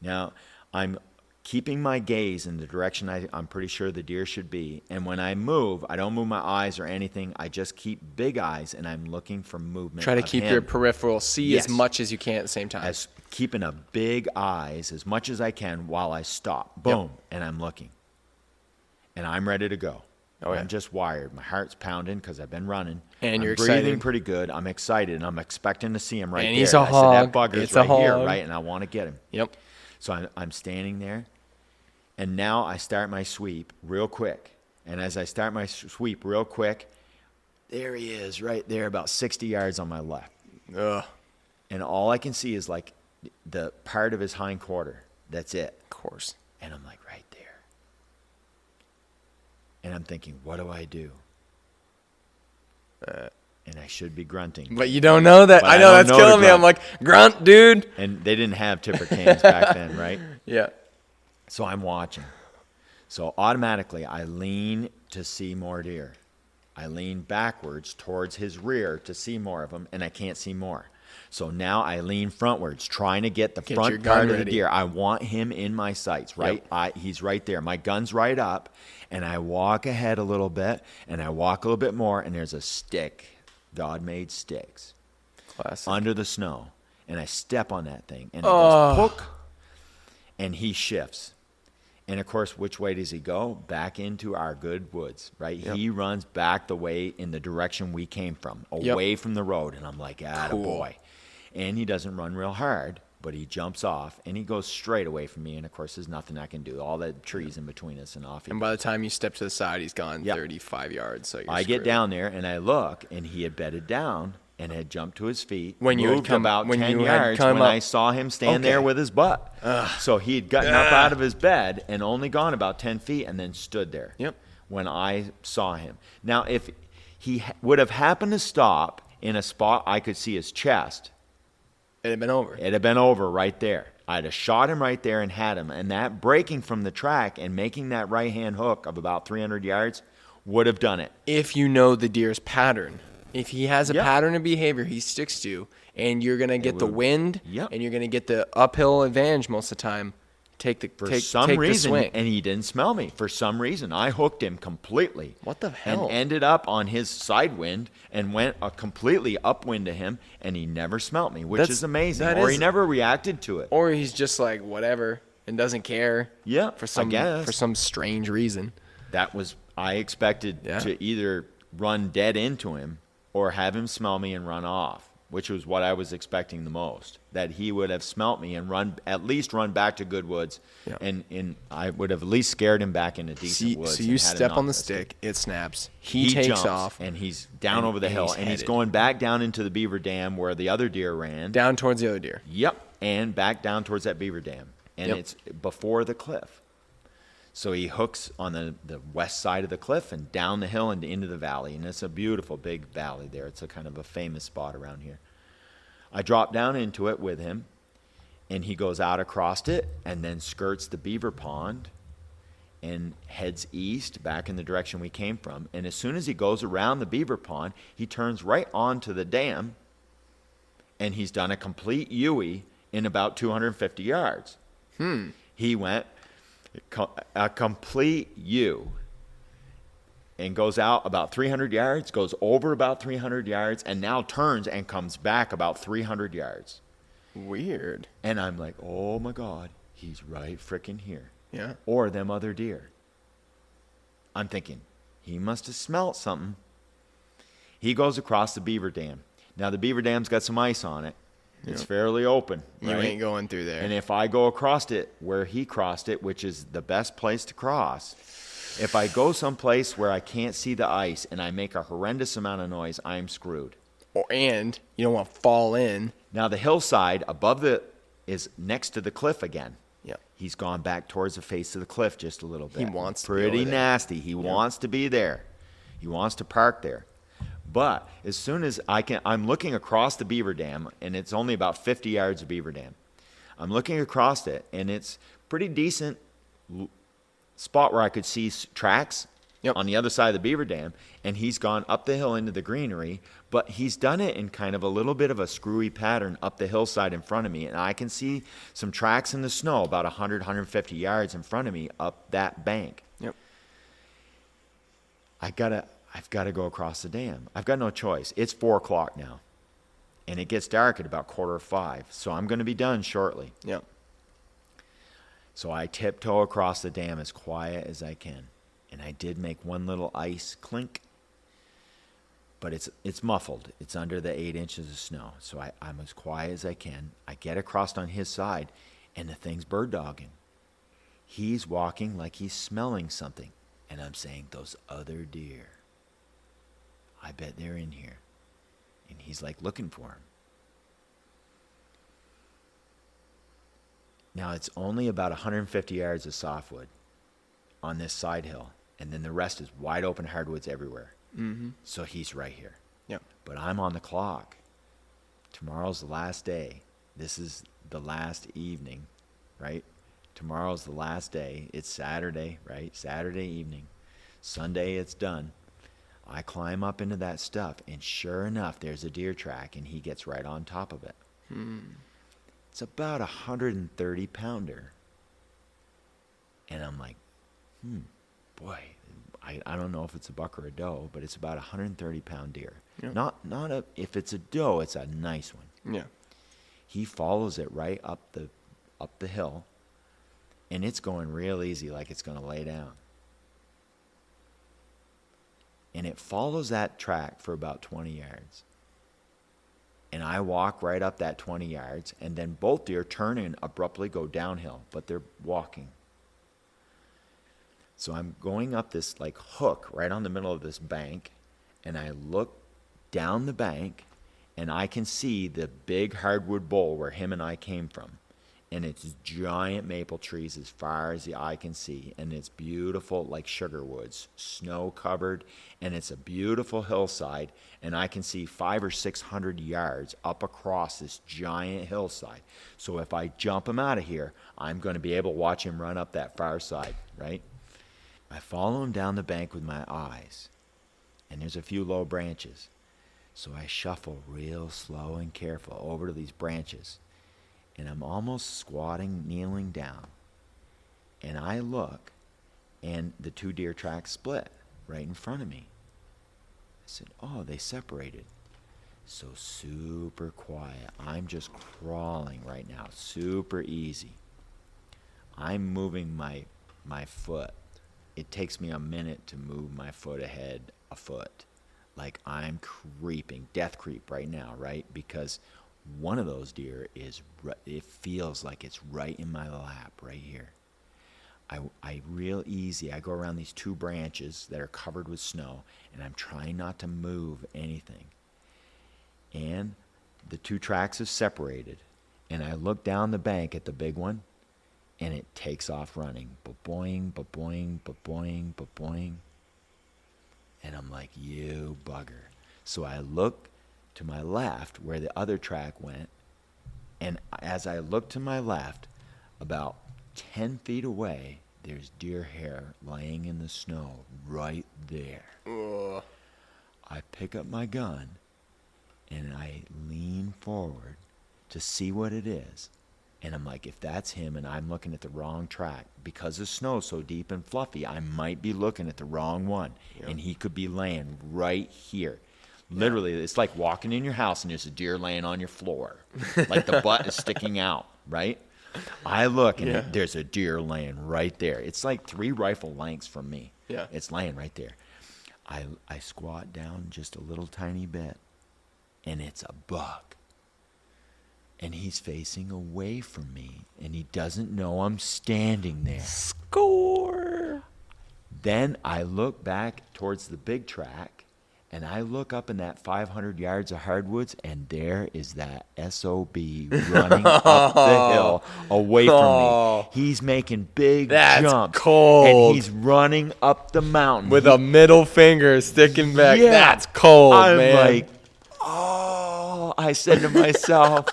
[SPEAKER 1] Now, I'm keeping my gaze in the direction I'm pretty sure the deer should be. And when I move, I don't move my eyes or anything. I just keep big eyes, and I'm looking for movement.
[SPEAKER 2] Try to keep your peripheral, see as much as you can at the same time.
[SPEAKER 1] As keeping a big eyes as much as I can while I stop. Boom. And I'm looking. And I'm ready to go.
[SPEAKER 2] Oh, yeah.
[SPEAKER 1] I'm just wired. My heart's pounding because I've been running.
[SPEAKER 2] And you're
[SPEAKER 1] breathing
[SPEAKER 2] excited.
[SPEAKER 1] Pretty good. I'm excited, and I'm expecting to see him right
[SPEAKER 2] And
[SPEAKER 1] there.
[SPEAKER 2] he's a
[SPEAKER 1] I said,
[SPEAKER 2] hog.
[SPEAKER 1] that bugger's
[SPEAKER 2] It's a
[SPEAKER 1] right here,
[SPEAKER 2] hog.
[SPEAKER 1] right? And I want to get him.
[SPEAKER 2] Yep.
[SPEAKER 1] So I'm standing there, and now I start my sweep real quick. And as I start my sweep real quick, there he is right there about 60 yards on my left.
[SPEAKER 2] Ugh.
[SPEAKER 1] And all I can see is like the part of his hind quarter. That's it.
[SPEAKER 2] Of course.
[SPEAKER 1] And I'm like, right there. And I'm thinking, what do I do? And I should be grunting.
[SPEAKER 2] But you don't know that.
[SPEAKER 1] But
[SPEAKER 2] I
[SPEAKER 1] I
[SPEAKER 2] know,
[SPEAKER 1] don't
[SPEAKER 2] that's
[SPEAKER 1] know to
[SPEAKER 2] killing me.
[SPEAKER 1] grunt.
[SPEAKER 2] I'm like, grunt, dude.
[SPEAKER 1] And they didn't have tipper cans back then, right?
[SPEAKER 2] Yeah.
[SPEAKER 1] So I'm watching. So automatically I lean to see more deer. I lean backwards towards his rear to see more of them, and I can't see more. So now I lean frontwards, trying to get the
[SPEAKER 2] Get your
[SPEAKER 1] front
[SPEAKER 2] gun
[SPEAKER 1] part of the
[SPEAKER 2] ready.
[SPEAKER 1] deer. I want him in my sights, right? He's right there. My gun's right up, and I walk ahead a little bit, and I walk a little bit more, and there's a stick. God made sticks.
[SPEAKER 2] Classic.
[SPEAKER 1] Under the snow. And I step on that thing, and it goes poke, and he shifts. And, of course, which way does he go? Back into our good woods, right?
[SPEAKER 2] Yep.
[SPEAKER 1] He runs back the way in the direction we came from, away from the road. And I'm like, attaboy. And he doesn't run real hard, but he jumps off, and he goes straight away from me. And, of course, there's nothing I can do. All the trees in between us, and off he
[SPEAKER 2] And by the time you step to the side, he's gone
[SPEAKER 1] Yep.
[SPEAKER 2] 35 yards. So
[SPEAKER 1] I get down there, and I look, and he had bedded down and had jumped to his feet.
[SPEAKER 2] When you had
[SPEAKER 1] moved
[SPEAKER 2] come-
[SPEAKER 1] about
[SPEAKER 2] when
[SPEAKER 1] 10
[SPEAKER 2] you had
[SPEAKER 1] yards
[SPEAKER 2] come
[SPEAKER 1] when
[SPEAKER 2] up-
[SPEAKER 1] I saw him stand there
[SPEAKER 2] Okay.
[SPEAKER 1] with his butt. So he had gotten up out of his bed and only gone about 10 feet and then stood there.
[SPEAKER 2] Yep.
[SPEAKER 1] When I saw him. Now, if he would have happened to stop in a spot I could see his chest,
[SPEAKER 2] It had been over.
[SPEAKER 1] it'd have been over right there. I'd have shot him right there and had him. And that breaking from the track and making that right-hand hook of about 300 yards would have done it.
[SPEAKER 2] If you know the deer's pattern. If he has a
[SPEAKER 1] Yep.
[SPEAKER 2] pattern of behavior he sticks to, and you're going to get the wind,
[SPEAKER 1] Yep.
[SPEAKER 2] and you're going to get the uphill advantage most of the time, take
[SPEAKER 1] For
[SPEAKER 2] the
[SPEAKER 1] some reason,
[SPEAKER 2] the swing.
[SPEAKER 1] and he didn't smell me. For some reason, I hooked him completely.
[SPEAKER 2] What the hell?
[SPEAKER 1] And ended up on his side wind and went completely upwind to him, and he never smelt me, which
[SPEAKER 2] That's-
[SPEAKER 1] is amazing.
[SPEAKER 2] that
[SPEAKER 1] Or
[SPEAKER 2] is-
[SPEAKER 1] he never reacted to it.
[SPEAKER 2] Or he's just like, whatever, and doesn't care.
[SPEAKER 1] Yeah,
[SPEAKER 2] For some,
[SPEAKER 1] I guess.
[SPEAKER 2] for some strange reason.
[SPEAKER 1] That was, I expected
[SPEAKER 2] Yeah.
[SPEAKER 1] to either run dead into him or have him smell me and run off, which was what I was expecting the most. That he would have smelt me and at least run back to good woods,
[SPEAKER 2] Yeah.
[SPEAKER 1] and I would have at least scared him back into decent woods.
[SPEAKER 2] So
[SPEAKER 1] and
[SPEAKER 2] you
[SPEAKER 1] had him
[SPEAKER 2] step
[SPEAKER 1] not
[SPEAKER 2] on the
[SPEAKER 1] missed it.
[SPEAKER 2] stick, it snaps. He takes
[SPEAKER 1] jumps,
[SPEAKER 2] off
[SPEAKER 1] and he's down
[SPEAKER 2] and-
[SPEAKER 1] over the
[SPEAKER 2] and
[SPEAKER 1] hill,
[SPEAKER 2] he's
[SPEAKER 1] and he's
[SPEAKER 2] headed.
[SPEAKER 1] going back down into the beaver dam where the other deer ran.
[SPEAKER 2] down towards the other deer.
[SPEAKER 1] Yep, and back down towards that beaver dam, and
[SPEAKER 2] Yep.
[SPEAKER 1] it's before the cliff. So he hooks on the west side of the cliff and down the hill and into the valley, and it's a beautiful big valley there. It's a kind of a famous spot around here. I drop down into it with him, And he goes out across it and then skirts the beaver pond and heads east back in the direction we came from. And as soon as he goes around the beaver pond, he turns right onto the dam, and he's done a complete U-ey in about 250 yards. He went a complete U and goes out about 300 yards, goes over about 300 yards, and now turns and comes back about 300 yards.
[SPEAKER 2] Weird.
[SPEAKER 1] And I'm like, oh my God, he's right frickin' here.
[SPEAKER 2] Yeah.
[SPEAKER 1] Or them other deer. I'm thinking, he must have smelt something. He goes across the beaver dam. Now, the beaver dam's got some ice on it. It's fairly open.
[SPEAKER 2] You
[SPEAKER 1] right?
[SPEAKER 2] ain't going through there.
[SPEAKER 1] And if I go across it where he crossed it, which is the best place to cross, if I go someplace where I can't see the ice and I make a horrendous amount of noise, I'm screwed.
[SPEAKER 2] And you don't want to fall in.
[SPEAKER 1] Now, the hillside above is next to the cliff again.
[SPEAKER 2] Yeah.
[SPEAKER 1] He's gone back towards the face of the cliff just a little bit.
[SPEAKER 2] He wants to be
[SPEAKER 1] pretty
[SPEAKER 2] over there.
[SPEAKER 1] nasty. He wants to be there. He wants to park there. But as soon as I'm looking across the beaver dam, and it's only about 50 yards of beaver dam. I'm looking across it, and it's pretty decent spot where I could see tracks on the other side of the beaver dam, and he's gone up the hill into the greenery, but he's done it in kind of a little bit of a screwy pattern up the hillside in front of me, and I can see some tracks in the snow about 100, 150 yards in front of me up that bank.
[SPEAKER 2] Yep.
[SPEAKER 1] I've got to go across the dam. I've got no choice. It's 4 o'clock now, and it gets dark at about 4:45, so I'm going to be done shortly.
[SPEAKER 2] Yep.
[SPEAKER 1] So I tiptoe across the dam as quiet as I can. And I did make one little ice clink, but it's muffled. It's under the 8 inches of snow. So I'm as quiet as I can. I get across on his side, and the thing's bird dogging. He's walking like he's smelling something. And I'm saying, those other deer, I bet they're in here. And he's like looking for him. Now, it's only about 150 yards of softwood on this side hill. And then the rest is wide open hardwoods everywhere.
[SPEAKER 2] Mm-hmm.
[SPEAKER 1] So he's right here.
[SPEAKER 2] Yep.
[SPEAKER 1] But I'm on the clock. Tomorrow's the last day. This is the last evening, right? Tomorrow's the last day. It's Saturday, right? Saturday evening. Sunday, it's done. I climb up into that stuff, and sure enough, there's a deer track, and he gets right on top of it. It's about 130 pounder. And I'm like, boy, I don't know if it's a buck or a doe, but it's about 130 pound deer. Yeah. If it's a doe, it's a nice one.
[SPEAKER 2] Yeah.
[SPEAKER 1] He follows it right up the hill, and it's going real easy, like it's going to lay down. And it follows that track for about 20 yards. And I walk right up that 20 yards, and then both deer turn and abruptly go downhill, but they're walking. So I'm going up this like hook right on the middle of this bank, and I look down the bank, and I can see the big hardwood bowl where him and I came from. And it's giant maple trees as far as the eye can see, and it's beautiful like sugar woods, snow covered, and it's a beautiful hillside, and I can see 500 or 600 yards up across this giant hillside. So if I jump him out of here, I'm going to be able to watch him run up that far side, right? I follow him down the bank with my eyes, and there's a few low branches. So I shuffle real slow and careful over to these branches, and I'm almost squatting, kneeling down. And I look, and the 2 deer tracks split right in front of me. I said, oh, they separated. So super quiet. I'm just crawling right now, super easy. I'm moving my foot. It takes me a minute to move my foot ahead a foot. Like I'm creeping, death creep right now, right? Because one of those deer it feels like it's right in my lap right here. I real easy, I go around these 2 branches that are covered with snow, and I'm trying not to move anything. And the 2 tracks have separated, and I look down the bank at the big one, and it takes off running. Ba-boing, ba-boing, ba-boing, ba-boing. And I'm like, you bugger. So I look to my left where the other track went, And as I look to my left, about 10 feet away, there's deer hair laying in the snow right there.
[SPEAKER 2] Ugh.
[SPEAKER 1] I pick up my gun and I lean forward to see what it is. And I'm like, if that's him and I'm looking at the wrong track, because the snow's so deep and fluffy, I might be looking at the wrong one. Yep. And he could be laying right here. Literally, it's like walking in your house and there's a deer laying on your floor. Like the butt is sticking out, right? I look and there's a deer laying right there. It's like 3 rifle lengths from me.
[SPEAKER 2] Yeah.
[SPEAKER 1] It's laying right there. I squat down just a little tiny bit, and it's a buck. And he's facing away from me, and he doesn't know I'm standing there.
[SPEAKER 2] Score!
[SPEAKER 1] Then I look back towards the big track, and I look up in that 500 yards of hardwoods, and there is that SOB running up the hill away from me. He's making big jumps.
[SPEAKER 2] Cold.
[SPEAKER 1] And he's running up the mountain.
[SPEAKER 2] With a middle finger sticking back.
[SPEAKER 1] Yeah.
[SPEAKER 2] That's cold,
[SPEAKER 1] I'm
[SPEAKER 2] man.
[SPEAKER 1] like, oh, I said to myself,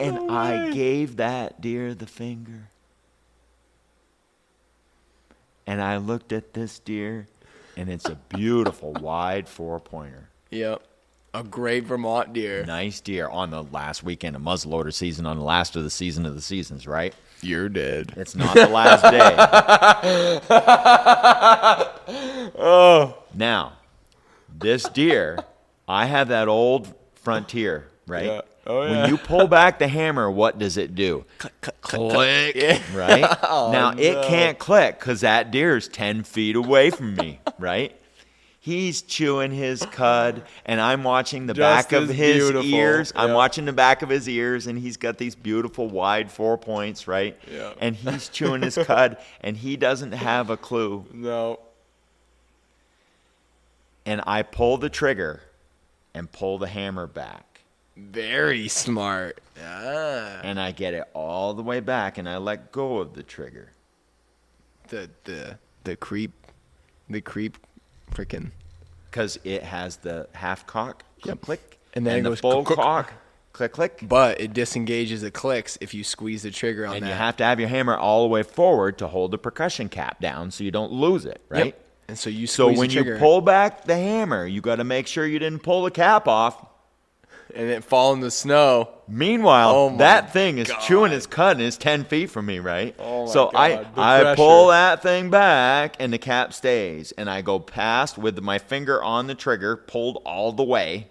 [SPEAKER 1] and I gave that deer the finger. And I looked at this deer, and it's a beautiful wide 4-pointer.
[SPEAKER 2] Yep. A great Vermont deer.
[SPEAKER 1] Nice deer on the last weekend of muzzleloader season, on the last of the seasons, right?
[SPEAKER 2] You're dead.
[SPEAKER 1] It's not the last day.
[SPEAKER 2] Oh.
[SPEAKER 1] Now, this deer, I have that old Frontier, right?
[SPEAKER 2] Yeah. Oh, yeah.
[SPEAKER 1] When you pull back the hammer, what does it do? Click.
[SPEAKER 2] Yeah.
[SPEAKER 1] Right?
[SPEAKER 2] Oh,
[SPEAKER 1] now,
[SPEAKER 2] no.
[SPEAKER 1] it can't click because that deer is 10 feet away from me, right? He's chewing his cud, and I'm watching the back of his ears. I'm watching the back of his ears, and he's got these beautiful wide 4 points, right?
[SPEAKER 2] Yeah.
[SPEAKER 1] And he's chewing his cud, and he doesn't have a clue.
[SPEAKER 2] No.
[SPEAKER 1] And I pull the trigger and pull the hammer back.
[SPEAKER 2] Very smart. Ah.
[SPEAKER 1] And I get it all the way back, and I let go of the trigger.
[SPEAKER 2] The creep freaking.
[SPEAKER 1] Because it has the half cock, click,
[SPEAKER 2] And then it
[SPEAKER 1] the
[SPEAKER 2] goes
[SPEAKER 1] full
[SPEAKER 2] click, click.
[SPEAKER 1] cock, click, click.
[SPEAKER 2] But it disengages the clicks if you squeeze the trigger on
[SPEAKER 1] And
[SPEAKER 2] that.
[SPEAKER 1] you have to have your hammer all the way forward to hold the percussion cap down so you don't lose it, right?
[SPEAKER 2] Yep. And so you
[SPEAKER 1] So
[SPEAKER 2] squeeze
[SPEAKER 1] when
[SPEAKER 2] the trigger.
[SPEAKER 1] you pull back the hammer, you got to make sure you didn't pull the cap off.
[SPEAKER 2] And it fall in the snow.
[SPEAKER 1] Meanwhile,
[SPEAKER 2] Oh my
[SPEAKER 1] that thing is
[SPEAKER 2] God.
[SPEAKER 1] chewing its cud and it's 10 feet from me, right?
[SPEAKER 2] Oh my
[SPEAKER 1] so
[SPEAKER 2] God,
[SPEAKER 1] I
[SPEAKER 2] the
[SPEAKER 1] pull
[SPEAKER 2] pressure.
[SPEAKER 1] that thing back and the cap stays. And I go past with my finger on the trigger, pulled all the way.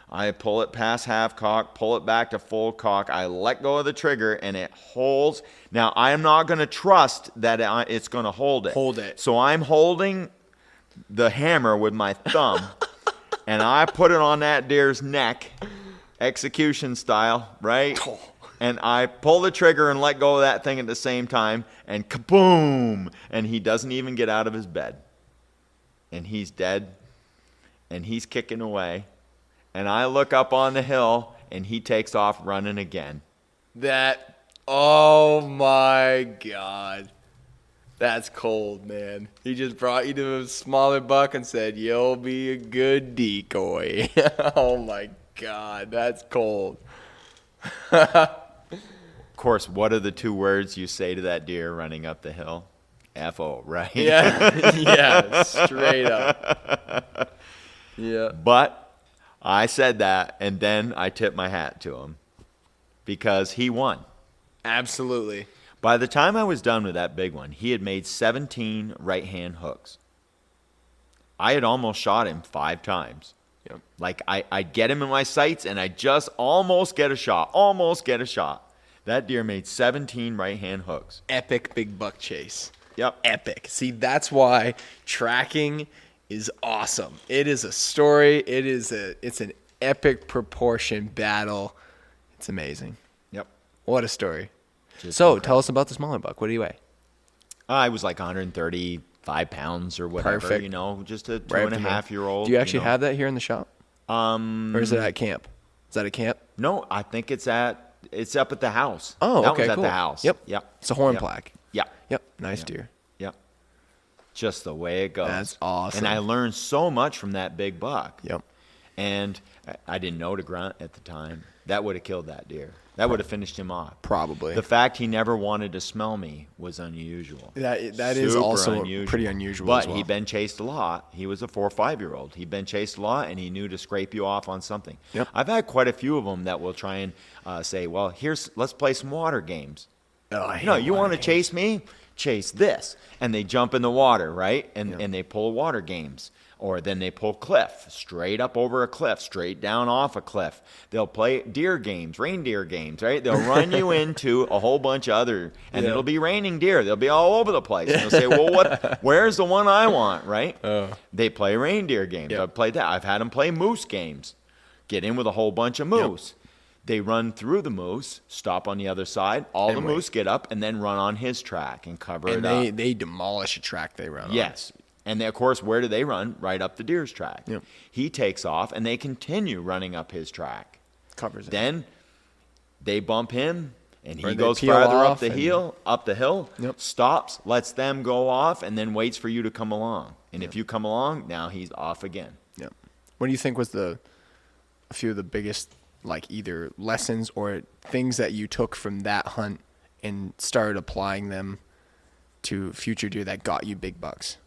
[SPEAKER 1] I pull it past half cock, pull it back to full cock. I let go of the trigger and it holds. Now, I am not going to trust that it's going to hold it.
[SPEAKER 2] Hold it.
[SPEAKER 1] So I'm holding the hammer with my thumb and I put it on that deer's neck. Execution style, right? And I pull the trigger and let go of that thing at the same time, and kaboom! And he doesn't even get out of his bed. And he's dead, and he's kicking away. And I look up on the hill, and he takes off running again.
[SPEAKER 2] Oh my God. That's cold, man. He just brought you to a smaller buck and said, you'll be a good decoy. Oh my God, that's cold.
[SPEAKER 1] Of course, what are the 2 words you say to that deer running up the hill? F-O, right?
[SPEAKER 2] Yeah, yeah, straight up. Yeah.
[SPEAKER 1] But I said that, and then I tipped my hat to him because he won.
[SPEAKER 2] Absolutely.
[SPEAKER 1] By the time I was done with that big one, he had made 17 right-hand hooks. I had almost shot him 5 times.
[SPEAKER 2] Yep.
[SPEAKER 1] Like, I'd get him in my sights, and I just almost get a shot. That deer made 17 right-hand hooks.
[SPEAKER 2] Epic big buck chase.
[SPEAKER 1] Yep.
[SPEAKER 2] Epic. See, that's why tracking is awesome. It is a story. It's an epic proportion battle. It's amazing.
[SPEAKER 1] Yep.
[SPEAKER 2] What a story.
[SPEAKER 1] Just
[SPEAKER 2] So,
[SPEAKER 1] incredible.
[SPEAKER 2] tell us about the smaller buck. What do you weigh?
[SPEAKER 1] I was like 135 pounds or whatever,
[SPEAKER 2] Perfect.
[SPEAKER 1] you know, just a
[SPEAKER 2] Right up the
[SPEAKER 1] 2.5-year-old.
[SPEAKER 2] Do you actually have that here in the shop? Or is it at camp? Is that at camp?
[SPEAKER 1] No, I think it's up at the house.
[SPEAKER 2] Oh,
[SPEAKER 1] that
[SPEAKER 2] okay,
[SPEAKER 1] was at
[SPEAKER 2] cool.
[SPEAKER 1] the house.
[SPEAKER 2] Yep.
[SPEAKER 1] Yep.
[SPEAKER 2] It's a horn
[SPEAKER 1] Yep.
[SPEAKER 2] plaque.
[SPEAKER 1] Yep.
[SPEAKER 2] Yep. Nice
[SPEAKER 1] Yep.
[SPEAKER 2] deer.
[SPEAKER 1] Yep. Just the way it goes.
[SPEAKER 2] That's awesome.
[SPEAKER 1] And I learned so much from that big buck.
[SPEAKER 2] Yep.
[SPEAKER 1] And I didn't know to grunt at the time. that would have killed that deer. That would have finished him off.
[SPEAKER 2] Probably.
[SPEAKER 1] The fact he never wanted to smell me was unusual.
[SPEAKER 2] That is
[SPEAKER 1] Super
[SPEAKER 2] also
[SPEAKER 1] unusual.
[SPEAKER 2] pretty unusual
[SPEAKER 1] But
[SPEAKER 2] as well.
[SPEAKER 1] he'd been chased a lot. He was a 4 or 5-year-old. He'd been chased a lot, and he knew to scrape you off on something.
[SPEAKER 2] Yep.
[SPEAKER 1] I've had quite a few of them that will try and say, well, let's play some water games.
[SPEAKER 2] Oh, I hate
[SPEAKER 1] No, you
[SPEAKER 2] water
[SPEAKER 1] want to
[SPEAKER 2] games.
[SPEAKER 1] chase me? Chase this. And they jump in the water, right? And they pull water games. Or then they pull cliff, straight up over a cliff, straight down off a cliff. They'll play deer games, reindeer games, right? They'll run you into a whole bunch of other, and it'll be raining deer. They'll be all over the place. And they'll say, well, where's the one I want, right? They play reindeer games. I've played that. I've had them play moose games. Get in with a whole bunch of moose. They run through the moose, stop on the other side. All the moose get up and then run on his track and cover it up.
[SPEAKER 2] And they demolish a track they run on.
[SPEAKER 1] Yes. And, of course, where do they run? Right up the deer's track.
[SPEAKER 2] Yep.
[SPEAKER 1] He takes off, and they continue running up his track.
[SPEAKER 2] Covers it.
[SPEAKER 1] Then they bump him, and
[SPEAKER 2] Or
[SPEAKER 1] he
[SPEAKER 2] they
[SPEAKER 1] goes
[SPEAKER 2] peel
[SPEAKER 1] farther
[SPEAKER 2] off
[SPEAKER 1] up the hill,
[SPEAKER 2] Yep.
[SPEAKER 1] stops, lets them go off, and then waits for you to come along. And if you come along, now he's off again.
[SPEAKER 2] Yep. What do you think was a few of the biggest, like, either lessons or things that you took from that hunt and started applying them to future deer that got you big bucks?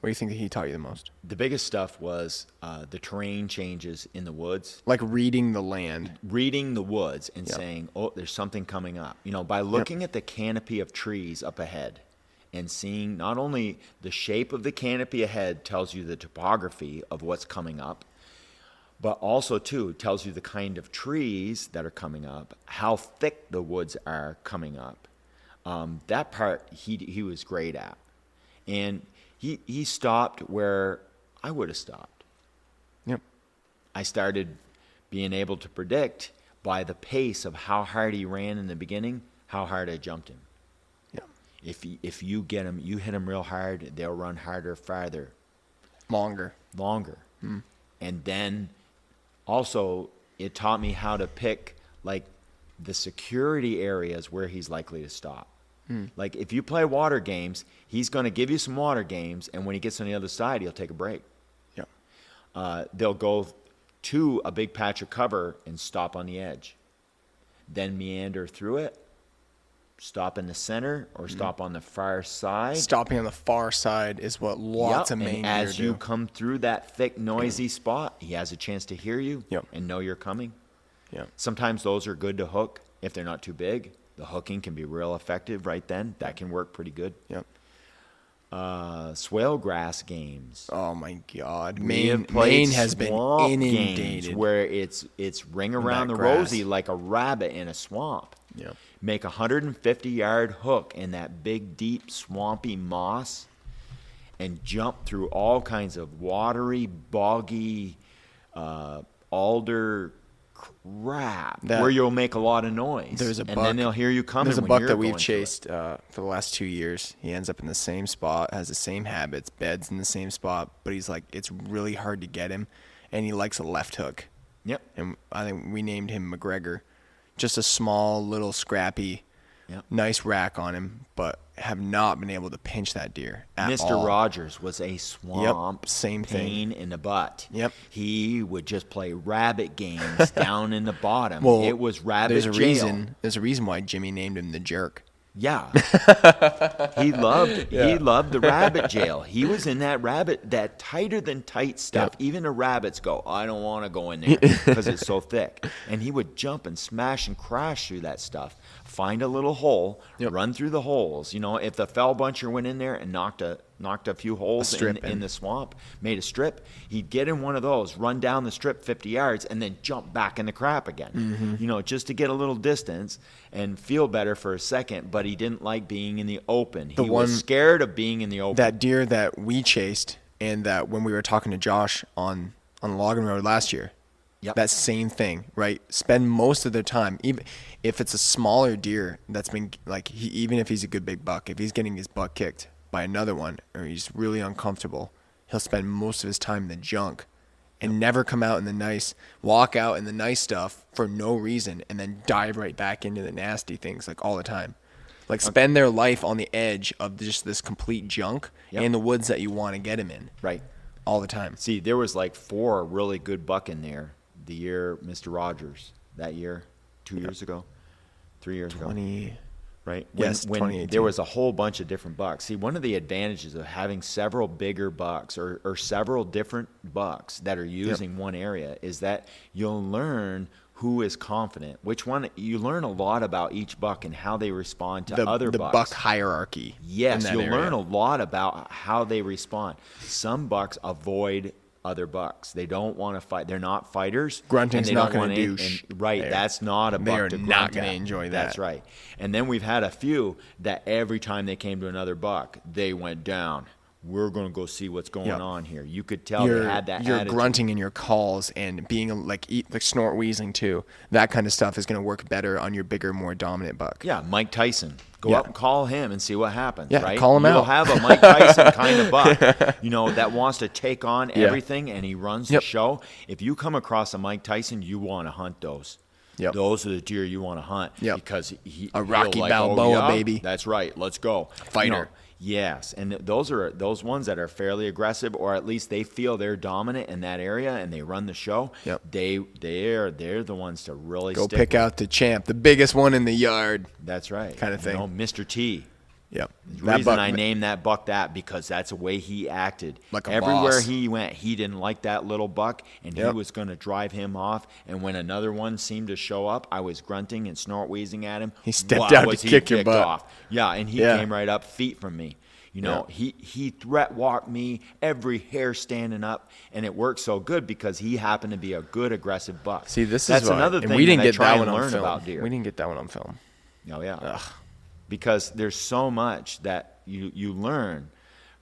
[SPEAKER 2] What do you think that he taught you the most?
[SPEAKER 1] The biggest stuff was the terrain changes in the woods.
[SPEAKER 2] Like reading the land.
[SPEAKER 1] Reading the woods and saying, oh, there's something coming up. You know, by looking at the canopy of trees up ahead and seeing not only the shape of the canopy ahead tells you the topography of what's coming up, but also, too, tells you the kind of trees that are coming up, how thick the woods are coming up. That part he was great at. And he stopped where I would have stopped.
[SPEAKER 2] Yep.
[SPEAKER 1] I started being able to predict by the pace of how hard he ran in the beginning, how hard I jumped him.
[SPEAKER 2] Yep.
[SPEAKER 1] If you get him, you hit him real hard, they'll run harder, farther,
[SPEAKER 2] Longer.
[SPEAKER 1] And then also it taught me how to pick like the security areas where he's likely to stop. Like if you play water games, he's going to give you some water games, and when he gets on the other side, he'll take a break.
[SPEAKER 2] Yep.
[SPEAKER 1] They'll go to a big patch of cover and stop on the edge, then meander through it, stop in the center or stop on the far side.
[SPEAKER 2] Stopping on the far side is what lots of maine
[SPEAKER 1] and as
[SPEAKER 2] deer
[SPEAKER 1] you
[SPEAKER 2] do.
[SPEAKER 1] come through that thick, noisy spot, he has a chance to hear you and know you're coming.
[SPEAKER 2] Yep.
[SPEAKER 1] Sometimes those are good to hook if they're not too big. The hooking can be real effective right then. That can work pretty good.
[SPEAKER 2] Yep.
[SPEAKER 1] Swale grass games.
[SPEAKER 2] Oh my God,
[SPEAKER 1] We have
[SPEAKER 2] Maine
[SPEAKER 1] played
[SPEAKER 2] has been
[SPEAKER 1] swamp
[SPEAKER 2] inundated.
[SPEAKER 1] games where it's ring around
[SPEAKER 2] that
[SPEAKER 1] the
[SPEAKER 2] grass.
[SPEAKER 1] rosy like a rabbit in a swamp.
[SPEAKER 2] Yep.
[SPEAKER 1] Make a 150-yard hook in that big, deep, swampy moss and jump through all kinds of watery, boggy, alder crap where you'll make a lot of noise.
[SPEAKER 2] There's a
[SPEAKER 1] and
[SPEAKER 2] buck.
[SPEAKER 1] then they'll hear you coming.
[SPEAKER 2] There's a
[SPEAKER 1] when
[SPEAKER 2] buck
[SPEAKER 1] you're
[SPEAKER 2] that we've
[SPEAKER 1] going through it.
[SPEAKER 2] chased for the last 2 years. He ends up in the same spot, has the same habits, beds in the same spot, but he's like, it's really hard to get him, and he likes a left hook.
[SPEAKER 1] Yep.
[SPEAKER 2] And I think we named him McGregor. Just a small, little, scrappy, nice rack on him, but have not been able to pinch that deer at
[SPEAKER 1] Mr.
[SPEAKER 2] all.
[SPEAKER 1] Rogers was a swamp
[SPEAKER 2] same thing.
[SPEAKER 1] pain in the butt.
[SPEAKER 2] Yep.
[SPEAKER 1] He would just play rabbit games down in the bottom.
[SPEAKER 2] Well,
[SPEAKER 1] it was rabbit
[SPEAKER 2] there's a
[SPEAKER 1] jail.
[SPEAKER 2] There's a reason why Jimmy named him the Jerk.
[SPEAKER 1] Yeah. He loved the rabbit jail. He was in that tighter than tight stuff.
[SPEAKER 2] Yep.
[SPEAKER 1] Even the rabbits go, I don't want to go in there because it's so thick. And he would jump and smash and crash through that stuff. Find a little hole, run through the holes. You know, if the fell buncher went in there and knocked a few holes in the swamp, made a strip, he'd get in one of those, run down the strip 50 yards, and then jump back in the crap again.
[SPEAKER 2] Mm-hmm.
[SPEAKER 1] You know, just to get a little distance and feel better for a second, but he didn't like being in the open. He was scared of being in the open.
[SPEAKER 2] That deer that we chased, and that when we were talking to Josh on the logging road last year, that same thing, right? Spend most of their time, even if it's a smaller deer that's been like, even if he's a good big buck, if he's getting his butt kicked by another one or he's really uncomfortable, he'll spend most of his time in the junk and never come out in the nice, walk out in the nice stuff for no reason and then dive right back into the nasty things like all the time. Like spend their life on the edge of just this complete junk in the woods that you want to get him in.
[SPEAKER 1] Right.
[SPEAKER 2] All the time.
[SPEAKER 1] See, there was like 4 really good buck in there the year Mr. Rogers, that year, 2 years ago, 3 years ago. Right?
[SPEAKER 2] Yes,
[SPEAKER 1] When
[SPEAKER 2] 2018.
[SPEAKER 1] there was a whole bunch of different bucks. See, one of the advantages of having several bigger bucks or several different bucks that are using one area is that you'll learn who is confident, which one. You learn a lot about each buck and how they respond to other
[SPEAKER 2] the
[SPEAKER 1] bucks.
[SPEAKER 2] buck hierarchy.
[SPEAKER 1] Yes,
[SPEAKER 2] in
[SPEAKER 1] you'll
[SPEAKER 2] that
[SPEAKER 1] learn
[SPEAKER 2] area.
[SPEAKER 1] a lot about how they respond. Some bucks avoid other bucks. They don't want to fight. They're not fighters.
[SPEAKER 2] Grunting's
[SPEAKER 1] and they
[SPEAKER 2] not
[SPEAKER 1] don't
[SPEAKER 2] gonna
[SPEAKER 1] want
[SPEAKER 2] do
[SPEAKER 1] right. That's not a
[SPEAKER 2] they
[SPEAKER 1] buck
[SPEAKER 2] are
[SPEAKER 1] to
[SPEAKER 2] not
[SPEAKER 1] grunt
[SPEAKER 2] gonna
[SPEAKER 1] at.
[SPEAKER 2] enjoy that.
[SPEAKER 1] That's right. And then we've had a few that every time they came to another buck, they went down. We're going to go see what's going on here. You could tell they had that
[SPEAKER 2] your
[SPEAKER 1] attitude.
[SPEAKER 2] grunting in your calls and being like snort wheezing too. That kind of stuff is going to work better on your bigger, more dominant buck.
[SPEAKER 1] Yeah, Mike Tyson. Go up and call him and see what happens,
[SPEAKER 2] Yeah,
[SPEAKER 1] right?
[SPEAKER 2] call him
[SPEAKER 1] You'll
[SPEAKER 2] out.
[SPEAKER 1] have a Mike Tyson kind of buck, that wants to take on everything, and he runs the show. If you come across a Mike Tyson, you want to hunt those.
[SPEAKER 2] Yep.
[SPEAKER 1] Those are the deer you want to hunt because
[SPEAKER 2] A Rocky
[SPEAKER 1] he'll
[SPEAKER 2] Balboa, baby.
[SPEAKER 1] That's right. Let's go.
[SPEAKER 2] Fighter.
[SPEAKER 1] Yes, and those are those ones that are fairly aggressive, or at least they feel they're dominant in that area, and they run the show.
[SPEAKER 2] Yep.
[SPEAKER 1] They're the ones to really
[SPEAKER 2] Go
[SPEAKER 1] stick
[SPEAKER 2] pick
[SPEAKER 1] with.
[SPEAKER 2] out the champ, the biggest one in the yard.
[SPEAKER 1] That's right.
[SPEAKER 2] Kind of thing.
[SPEAKER 1] Mr. T.
[SPEAKER 2] Yep.
[SPEAKER 1] The reason I named that buck that because that's the way he acted.
[SPEAKER 2] Like a
[SPEAKER 1] Everywhere
[SPEAKER 2] boss.
[SPEAKER 1] he went, he didn't like that little buck, and he was going to drive him off. And when another one seemed to show up, I was grunting and snort wheezing at him.
[SPEAKER 2] He stepped out to
[SPEAKER 1] was he
[SPEAKER 2] kick your
[SPEAKER 1] kicked
[SPEAKER 2] butt.
[SPEAKER 1] off. Yeah, and he came right up feet from me. He threat walked me, every hair standing up, and it worked so good because he happened to be a good aggressive buck.
[SPEAKER 2] See, that's
[SPEAKER 1] another
[SPEAKER 2] and
[SPEAKER 1] thing
[SPEAKER 2] we didn't
[SPEAKER 1] that I
[SPEAKER 2] get
[SPEAKER 1] try
[SPEAKER 2] that
[SPEAKER 1] and
[SPEAKER 2] one on
[SPEAKER 1] learn
[SPEAKER 2] film.
[SPEAKER 1] about deer.
[SPEAKER 2] We didn't get that one on film.
[SPEAKER 1] Oh yeah.
[SPEAKER 2] Ugh.
[SPEAKER 1] Because there's so much that you learn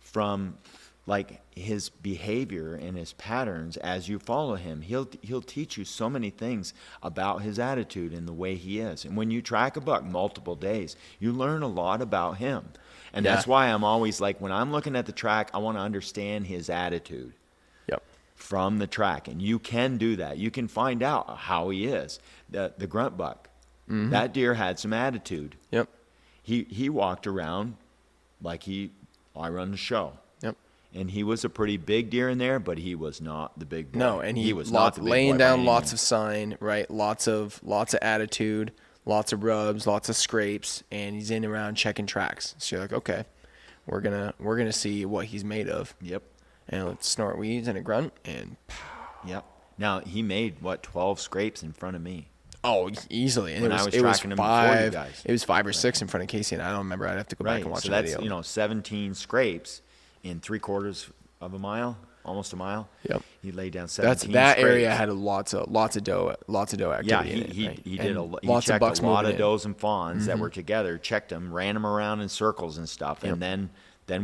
[SPEAKER 1] from like his behavior and his patterns as you follow him. He'll teach you so many things about his attitude and the way he is. And when you track a buck multiple days, you learn a lot about him. And that's why I'm always like, when I'm looking at the track, I want to understand his attitude from the track. And you can do that. You can find out how he is. The grunt buck, that deer had some attitude.
[SPEAKER 2] Yep.
[SPEAKER 1] He walked around like I run the show.
[SPEAKER 2] Yep.
[SPEAKER 1] And he was a pretty big deer in there, but he was not the big boy.
[SPEAKER 2] No, and he
[SPEAKER 1] was
[SPEAKER 2] not
[SPEAKER 1] the big
[SPEAKER 2] laying
[SPEAKER 1] boy
[SPEAKER 2] down
[SPEAKER 1] by any
[SPEAKER 2] lots
[SPEAKER 1] means.
[SPEAKER 2] of sign, right? Lots of attitude, lots of rubs, lots of scrapes, and he's in around checking tracks. So you're like, okay, we're gonna see what he's made of.
[SPEAKER 1] Yep.
[SPEAKER 2] And let's snort weeds and a grunt and
[SPEAKER 1] Yep. Now he made 12 scrapes in front of me.
[SPEAKER 2] easily. And
[SPEAKER 1] When
[SPEAKER 2] it
[SPEAKER 1] I
[SPEAKER 2] was,
[SPEAKER 1] was
[SPEAKER 2] it was
[SPEAKER 1] tracking him before you
[SPEAKER 2] five.
[SPEAKER 1] guys.
[SPEAKER 2] It was 5 or 6 in front of Casey, and I don't remember. I'd have to go back and watch
[SPEAKER 1] so
[SPEAKER 2] the
[SPEAKER 1] that's
[SPEAKER 2] video.
[SPEAKER 1] 17 scrapes in 3/4 of a mile, almost a mile.
[SPEAKER 2] Yep.
[SPEAKER 1] He laid down 17
[SPEAKER 2] That
[SPEAKER 1] scrapes.
[SPEAKER 2] area had lots of doe activity.
[SPEAKER 1] Yeah,
[SPEAKER 2] in it, right?
[SPEAKER 1] he did
[SPEAKER 2] And
[SPEAKER 1] he
[SPEAKER 2] lots of
[SPEAKER 1] checked
[SPEAKER 2] bucks
[SPEAKER 1] a lot
[SPEAKER 2] moving
[SPEAKER 1] of
[SPEAKER 2] in.
[SPEAKER 1] does and fawns that were together, checked them, ran them around in circles and stuff, and then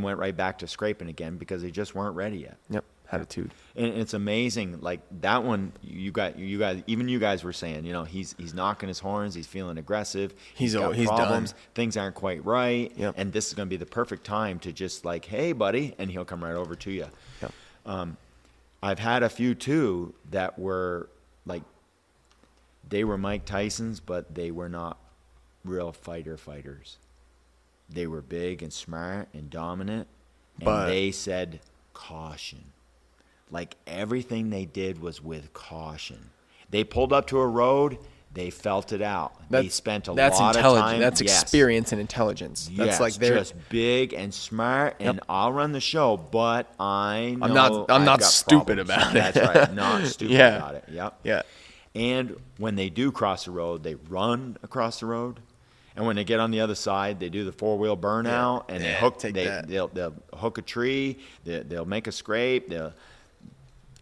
[SPEAKER 1] went right back to scraping again because they just weren't ready yet.
[SPEAKER 2] Yep, attitude.
[SPEAKER 1] And it's amazing, like that one. You guys were saying, he's knocking his horns, he's feeling aggressive,
[SPEAKER 2] He's
[SPEAKER 1] got
[SPEAKER 2] done.
[SPEAKER 1] problems, things aren't quite right,
[SPEAKER 2] Yep.
[SPEAKER 1] and this is going to be the perfect time to just like, hey, buddy, and he'll come right over to you.
[SPEAKER 2] Yep.
[SPEAKER 1] I've had a few too that were like, they were Mike Tyson's, but they were not real fighters. They were big and smart and dominant, and they said caution. Like everything they did was with caution. They pulled up to a road, they felt it out. They spent a lot of time.
[SPEAKER 2] That's experience and intelligence.
[SPEAKER 1] Yes,
[SPEAKER 2] That's like they're
[SPEAKER 1] just big and smart, and I'll run the show, but I know
[SPEAKER 2] I'm not
[SPEAKER 1] I've got
[SPEAKER 2] stupid
[SPEAKER 1] problems.
[SPEAKER 2] about it.
[SPEAKER 1] That's right, not stupid
[SPEAKER 2] Yeah.
[SPEAKER 1] about it. Yep.
[SPEAKER 2] Yeah.
[SPEAKER 1] And when they do cross the road, they run across the road. And when they get on the other side, they do the 4-wheel burnout, and they'll hook a tree, they'll make a scrape,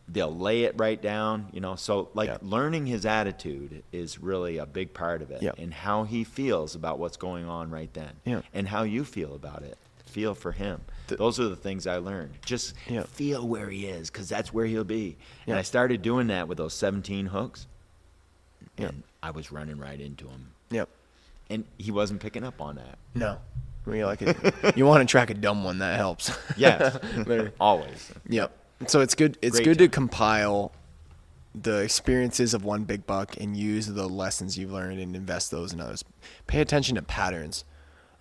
[SPEAKER 1] they'll lay it right down, So learning his attitude is really a big part of it, and how he feels about what's going on right then, and how you feel about it. Feel for him. Those are the things I learned. Just feel where he is, because that's where he'll be. And I started doing that with those 17 hooks, and I was running right into him.
[SPEAKER 2] Yep.
[SPEAKER 1] And he wasn't picking up on that.
[SPEAKER 2] No. You want to track a dumb one, that helps.
[SPEAKER 1] Yes. Always.
[SPEAKER 2] Yep. So it's good. It's
[SPEAKER 1] Great
[SPEAKER 2] good to
[SPEAKER 1] time.
[SPEAKER 2] compile the experiences of one big buck and use the lessons you've learned and invest those in others. Pay attention to patterns,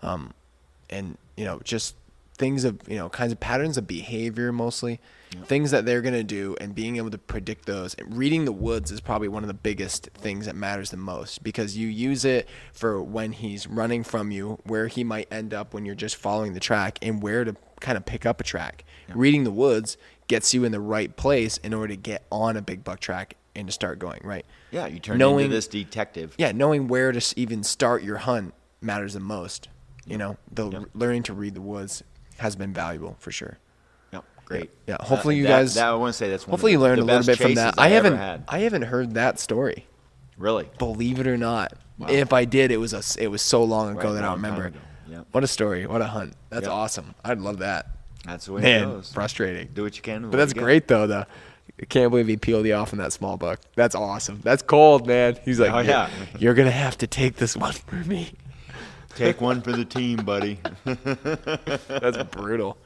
[SPEAKER 2] and just things of, kinds of patterns of behavior mostly, things that they're going to do, and being able to predict those. And reading the woods is probably one of the biggest things that matters the most, because you use it for when he's running from you, where he might end up when you're just following the track, and where to kind of pick up a track. Reading the woods gets you in the right place in order to get on a big buck track and to start going, right?
[SPEAKER 1] Yeah, you turn into this detective.
[SPEAKER 2] Yeah, knowing where to even start your hunt matters the most. Learning to read the woods has been valuable for sure.
[SPEAKER 1] Yep, great.
[SPEAKER 2] Yeah, hopefully you guys.
[SPEAKER 1] I want to say that's one
[SPEAKER 2] hopefully
[SPEAKER 1] of
[SPEAKER 2] you learned a little bit from that. I
[SPEAKER 1] had.
[SPEAKER 2] haven't heard that story.
[SPEAKER 1] Really?
[SPEAKER 2] Believe it or not.
[SPEAKER 1] Wow.
[SPEAKER 2] If I did, it was so long ago that I don't remember.
[SPEAKER 1] Yep.
[SPEAKER 2] What a story! What a hunt! That's awesome. I'd love that.
[SPEAKER 1] That's the way it goes.
[SPEAKER 2] Frustrating.
[SPEAKER 1] Do what you can.
[SPEAKER 2] But that's great though. I can't believe he peeled you off in that small buck. That's awesome. That's cold, man. He's like,
[SPEAKER 1] oh, yeah.
[SPEAKER 2] You're gonna have to take this one for me.
[SPEAKER 1] Take one for the team, buddy.
[SPEAKER 2] That's brutal.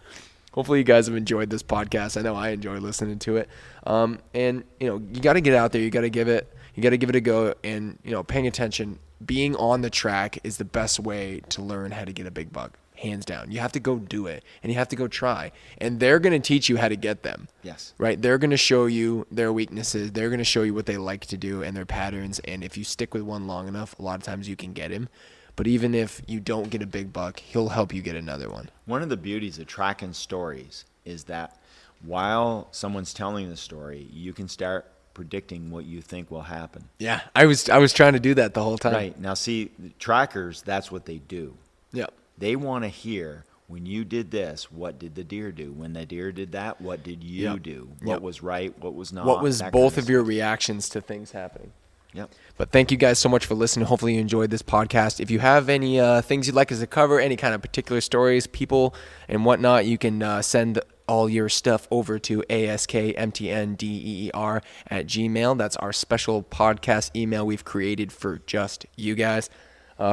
[SPEAKER 2] Hopefully you guys have enjoyed this podcast. I know I enjoy listening to it. And you got to get out there. You got to give it a go. And paying attention, being on the track is the best way to learn how to get a big buck. Hands down. You have to go do it, and you have to go try. And they're going to teach you how to get them.
[SPEAKER 1] Yes.
[SPEAKER 2] Right? They're going to show you their weaknesses. They're going to show you what they like to do and their patterns. And if you stick with one long enough, a lot of times you can get him. But even if you don't get a big buck, he'll help you get another one.
[SPEAKER 1] One of the beauties of tracking stories is that while someone's telling the story, you can start predicting what you think will happen.
[SPEAKER 2] Yeah, I was trying to do that the whole time.
[SPEAKER 1] Right. Now, see, trackers, that's what they do.
[SPEAKER 2] Yep.
[SPEAKER 1] They want to hear, when you did this, what did the deer do? When the deer did that, what did you do? What was right, what was not?
[SPEAKER 2] What was both of your reactions to things happening?
[SPEAKER 1] Yep.
[SPEAKER 2] But thank you guys so much for listening. Hopefully you enjoyed this podcast. If you have any things you'd like us to cover, any kind of particular stories, people, and whatnot, you can send all your stuff over to askmtndeer@gmail.com. That's our special podcast email we've created for just you guys.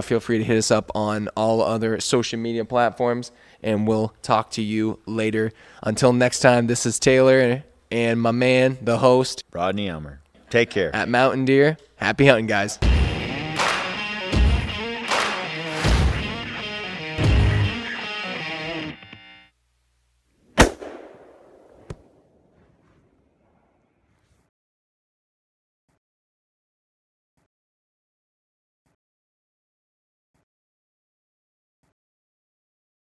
[SPEAKER 2] Feel free to hit us up on all other social media platforms, and we'll talk to you later. Until next time, this is Taylor and my man, the host,
[SPEAKER 1] Rodney Elmer. Take care.
[SPEAKER 2] at Mountain Deer. Happy hunting, guys.